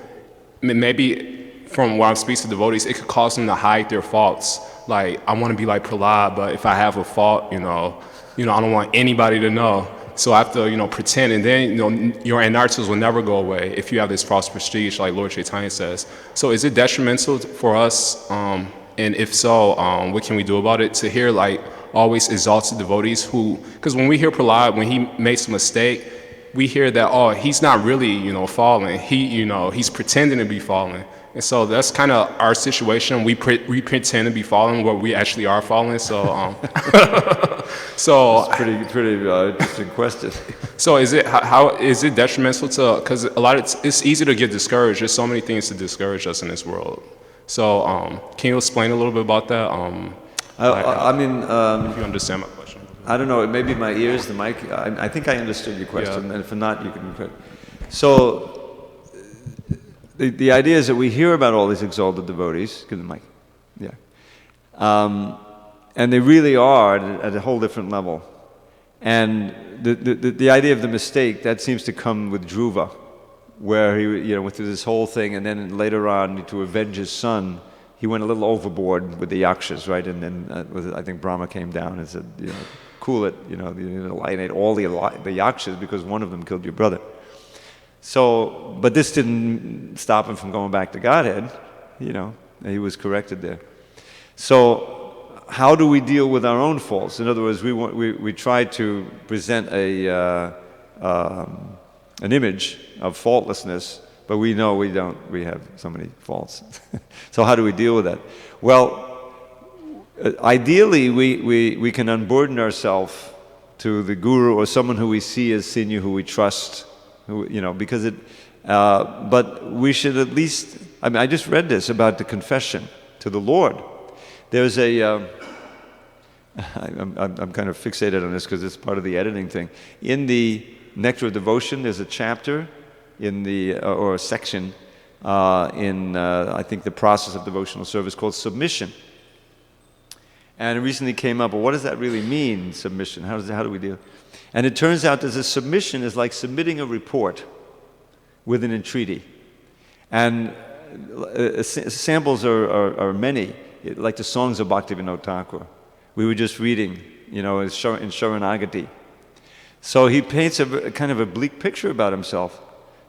maybe from what I'm speaking to devotees, it could cause them to hide their faults. Like, I want to be like Prahlad, but if I have a fault, I don't want anybody to know. So I have to, pretend, and then, your anarthas will never go away if you have this false prestige, like Lord Chaitanya says. So is it detrimental for us? And if so, what can we do about it? To hear, like, always exalted devotees because when we hear Prahlad, when he makes a mistake, we hear that, he's not really, falling. He's pretending to be falling. And so that's kind of our situation. We pretend to be falling where we actually are falling. So, so that's pretty interesting question. So how is it detrimental to? Because it's easy to get discouraged. There's so many things to discourage us in this world. So can you explain a little bit about that? If you understand my question. I don't know. Maybe my ears, the mic. I think I understood your question, and if not, you can. So. The idea is that we hear about all these exalted devotees, give the mic, and they really are at a whole different level. And the idea of the mistake, that seems to come with Dhruva, where he went through this whole thing, and then later on, to avenge his son, he went a little overboard with the yakshas, right? And then I think Brahma came down and said, cool it, alienate all the yakshas because one of them killed your brother. So, but this didn't stop him from going back to Godhead, he was corrected there. So, how do we deal with our own faults? In other words, we try to present an image of faultlessness, but we know we don't. We have so many faults. So, how do we deal with that? Well, ideally, we can unburden ourselves to the guru or someone who we see as senior, who we trust. Because but we should at least, I just read this about the confession to the Lord. There's I'm kind of fixated on this because it's part of the editing thing. In the Nectar of Devotion, there's a chapter or a section in, I think, the process of devotional service called submission. And it recently came up, well, what does that really mean, submission? How do we deal? And it turns out that a submission is like submitting a report with an entreaty. And samples are many, like the songs of Bhaktivinoda Thakur. We were just reading, in Sharanagati, So he paints a kind of a bleak picture about himself.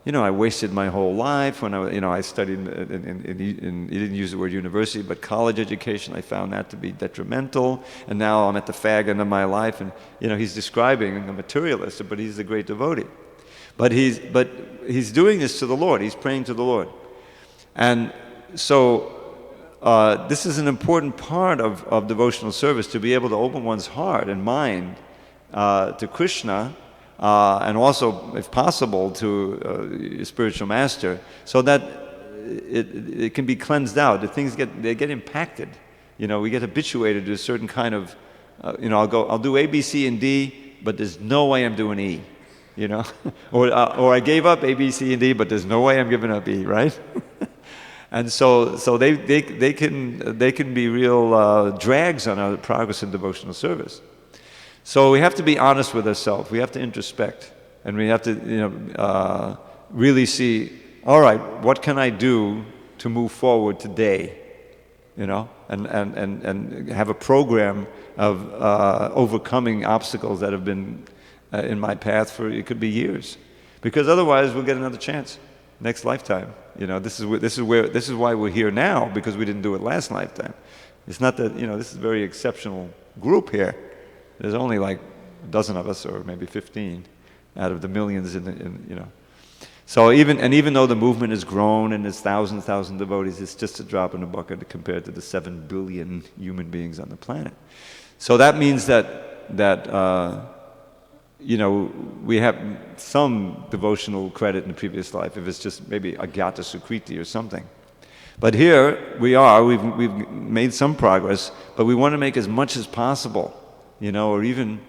I wasted my whole life when I studied in he didn't use the word university, but college education. I found that to be detrimental, and now I'm at the fag end of my life. And he's describing a materialist, but he's a great devotee. But he's doing this to the Lord. He's praying to the Lord, and so this is an important part of devotional service, to be able to open one's heart and mind to Krishna. And also, if possible, to a spiritual master, so that it can be cleansed out. The things get impacted. We get habituated to a certain kind of, I'll do A, B, C, and D, but there's no way I'm doing E. Or I gave up A, B, C, and D, but there's no way I'm giving up E, right? And so they can be real drags on our progress in devotional service. So we have to be honest with ourselves. We have to introspect, and we have to, really see. All right, what can I do to move forward today? And have a program of overcoming obstacles that have been in my path for, it could be years, because otherwise we'll get another chance next lifetime. This is why we're here now, because we didn't do it last lifetime. It's not that this is a very exceptional group here. There's only like a dozen of us, or maybe 15, out of the millions So even though the movement has grown and there's thousands devotees, it's just a drop in the bucket compared to the 7 billion human beings on the planet. So that means that we have some devotional credit in the previous life, if it's just maybe Agyata Sukriti or something. But here we've made some progress, but we want to make as much as possible. Or even,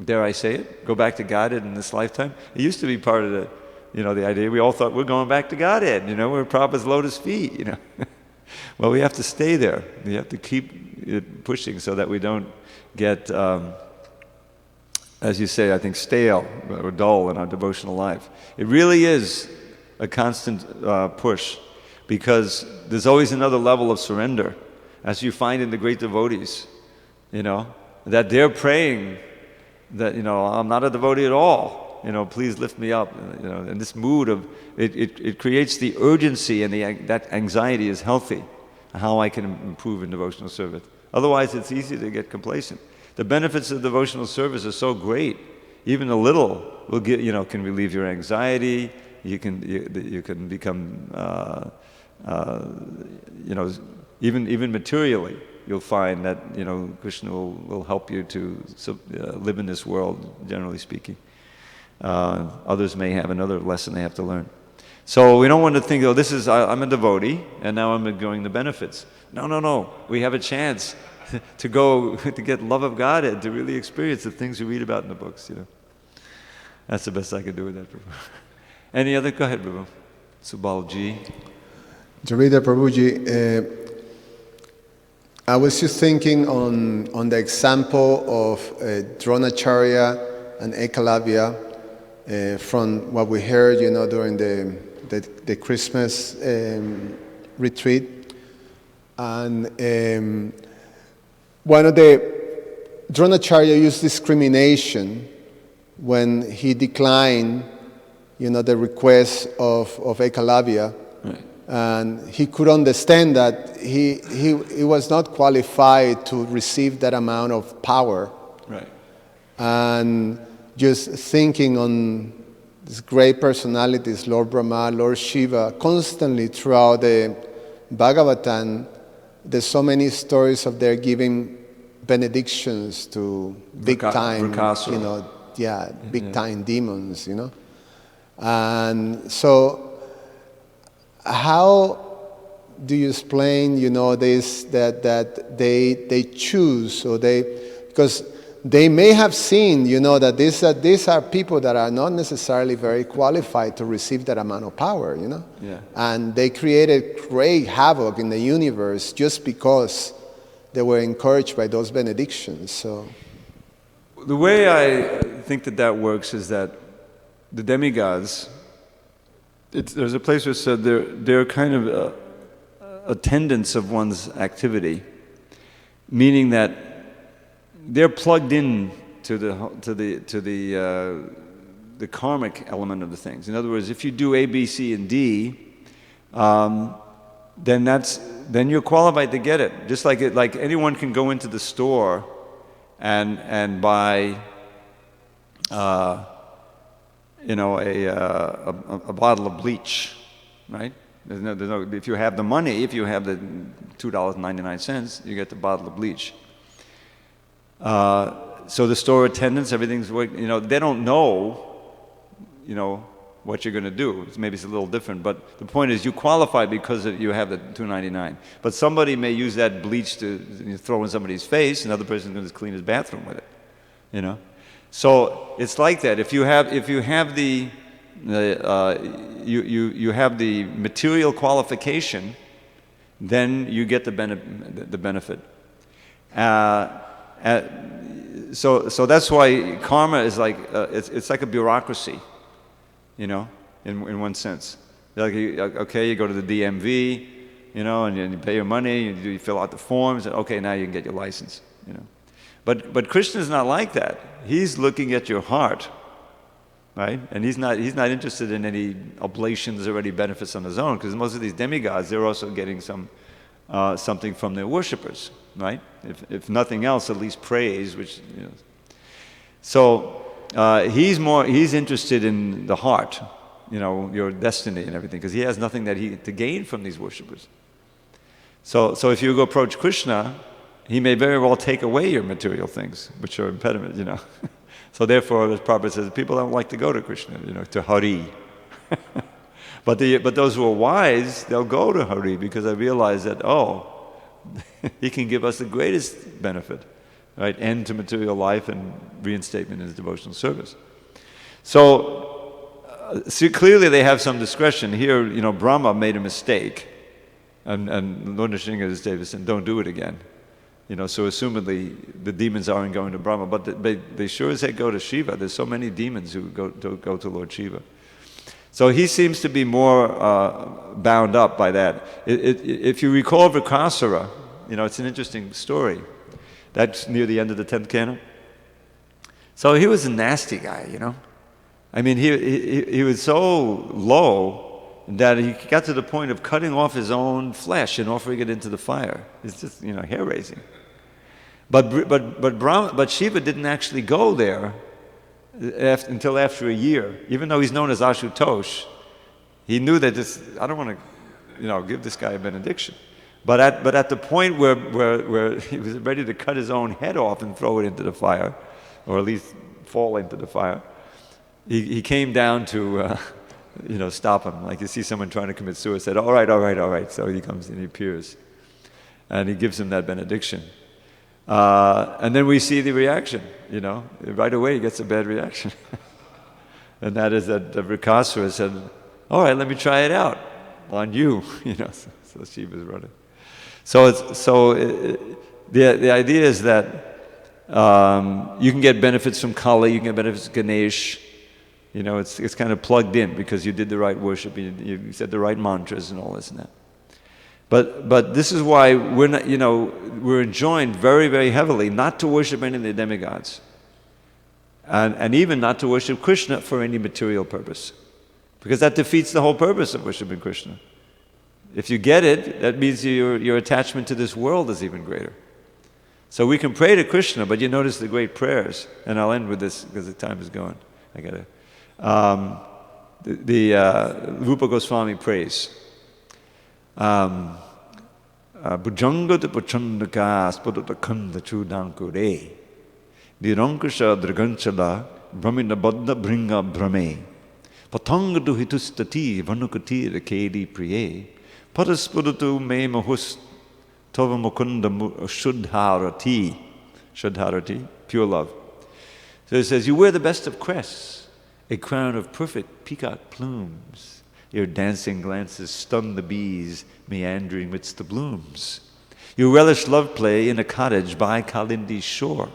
dare I say it, go back to Godhead in this lifetime. It used to be part of the idea. We all thought we're going back to Godhead. We're Prabhupada's lotus feet. Well, we have to stay there. We have to keep it pushing so that we don't get, as you say, I think, stale or dull in our devotional life. It really is a constant push, because there's always another level of surrender, as you find in the great devotees. That they're praying that, I'm not a devotee at all, please lift me up, and this mood of, it creates the urgency, and that anxiety is healthy, how I can improve in devotional service. Otherwise, it's easy to get complacent. The benefits of devotional service are so great. Even a little will can relieve your anxiety. You can become, even materially. You'll find that Krishna will help you to live in this world, generally speaking. Others may have another lesson they have to learn. So we don't want to think, I'm a devotee, and now I'm enjoying the benefits. No. We have a chance to go to get love of Godhead, to really experience the things you read about in the books. That's the best I can do with that, Prabhu. Any other? Go ahead, Prabhu. Subalji. Dravida Prabhuji. I was just thinking on the example of Dronacharya and Ekalavya from what we heard, during the Christmas retreat. And one of the Dronacharya used discrimination when he declined, the request of Ekalavya. Right. And he could understand that he was not qualified to receive that amount of power. Right. And just thinking on these great personalities, Lord Brahma, Lord Shiva, constantly throughout the Bhagavatam, there's so many stories of their giving benedictions to big time, big time demons, And so, how do you explain, this, that they choose, or because they may have seen, that these are people that are not necessarily very qualified to receive that amount of power, Yeah. And they created great havoc in the universe just because they were encouraged by those benedictions. So, the way I think that works is that the demigods, there's a place where it said they're kind of attendants of one's activity, meaning that they're plugged in to the karmic element of the things. In other words, if you do A, B, C, and D, then you're qualified to get it. Just like anyone can go into the store and buy, a bottle of bleach, right? There's no, if you have the money, if you have the $2.99, you get the bottle of bleach. So the store attendants, everything's working. They don't know, what you're going to do. Maybe it's a little different, but the point is you qualify because you have the $2.99. But somebody may use that bleach to throw in somebody's face. Another person's going to clean his bathroom with it. So it's like that. If you have you have the material qualification, then you get the benefit. So that's why karma is like it's like a bureaucracy, in one sense. Like you go to the DMV, and you pay your money, you fill out the forms, and okay, now you can get your license, But Krishna's not like that. He's looking at your heart, right? And he's not interested in any oblations or any benefits on his own, because most of these demigods, they're also getting something from their worshippers, right? If nothing else, at least praise, which So he's interested in the heart, your destiny and everything, because he has nothing to gain from these worshippers. So if you go approach Krishna, he may very well take away your material things, which are impediments, So therefore, as Prabhupada says, people don't like to go to Krishna, to Hari. But those who are wise, they'll go to Hari because they realize that, he can give us the greatest benefit, right? End to material life and reinstatement in his devotional service. So clearly they have some discretion. Here, Brahma made a mistake, and Lord Nrsimha Deva said, don't do it again. So assumedly the demons aren't going to Brahma, but they sure as heck go to Shiva. There's so many demons who go to Lord Shiva. So he seems to be more bound up by that. If you recall Vrikasura, it's an interesting story. That's near the end of the 10th canon. So he was a nasty guy, I mean, he was so low that he got to the point of cutting off his own flesh and offering it into the fire. It's just, hair-raising. But Shiva didn't actually go there until after a year. Even though he's known as Ashutosh, he knew that I don't want to, give this guy a benediction. But at the point where he was ready to cut his own head off and throw it into the fire, or at least fall into the fire, he came down to stop him. Like you see someone trying to commit suicide. All right. So he comes and he appears, and he gives him that benediction. And then we see the reaction. Right away he gets a bad reaction, and that is that Vrikasura said, "All right, let me try it out on you." So Shiva's running. The idea is that you can get benefits from Kali, you can get benefits from Ganesh. It's kind of plugged in because you did the right worship, you said the right mantras and all this and that. But this is why we're not, we're enjoined very, very heavily not to worship any of the demigods, and even not to worship Krishna for any material purpose, because that defeats the whole purpose of worshiping Krishna. If you get it, that means your attachment to this world is even greater. So we can pray to Krishna, but you notice the great prayers, and I'll end with this because the time is going. I gotta. Rupa Goswami prays. Bhujanga de Pachandaka Spadata Kanda Chudankure Nirankasha Draganchala Brahmina Badda Bringa Brahme Patanga du Hitustati Vanukati Rakedi Priye Padaspadatu Me Mahus Tova Mukunda Shudharati, pure love. So it says, you wear the best of crests, a crown of perfect peacock plumes. Your dancing glances stun the bees meandering midst the blooms. You relish love play in a cottage by Kalindi's shore.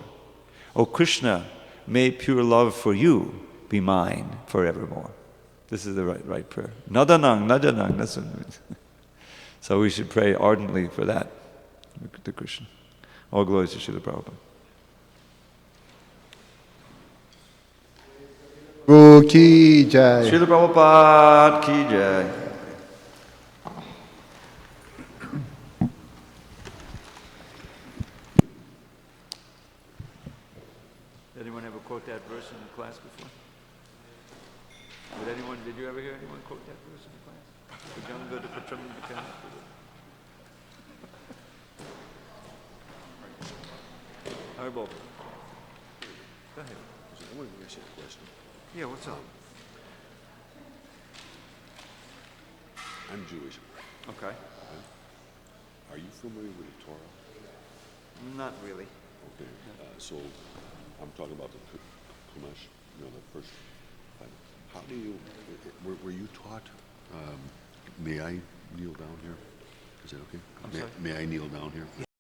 O Krishna, may pure love for you be mine forevermore. This is the right prayer. Nadanang, that's what it means. So we should pray ardently for that to Krishna. All glories to Srila Prabhupada. Prabhu ki jai. Srila Prabhupada ki jai. Anyone ever quote that verse in class before? Did you ever hear anyone quote that verse in class? Pujanga to Pachanga Bhakana. Haribo. Go ahead. I wanted to ask you a question. Yeah, what's up? I'm Jewish. Okay. Are you familiar with the Torah? Not really. Okay. So I'm talking about the Chumash, the first Bible. How do you, were you taught, may I kneel down here? Is that okay? I'm sorry? May I kneel down here?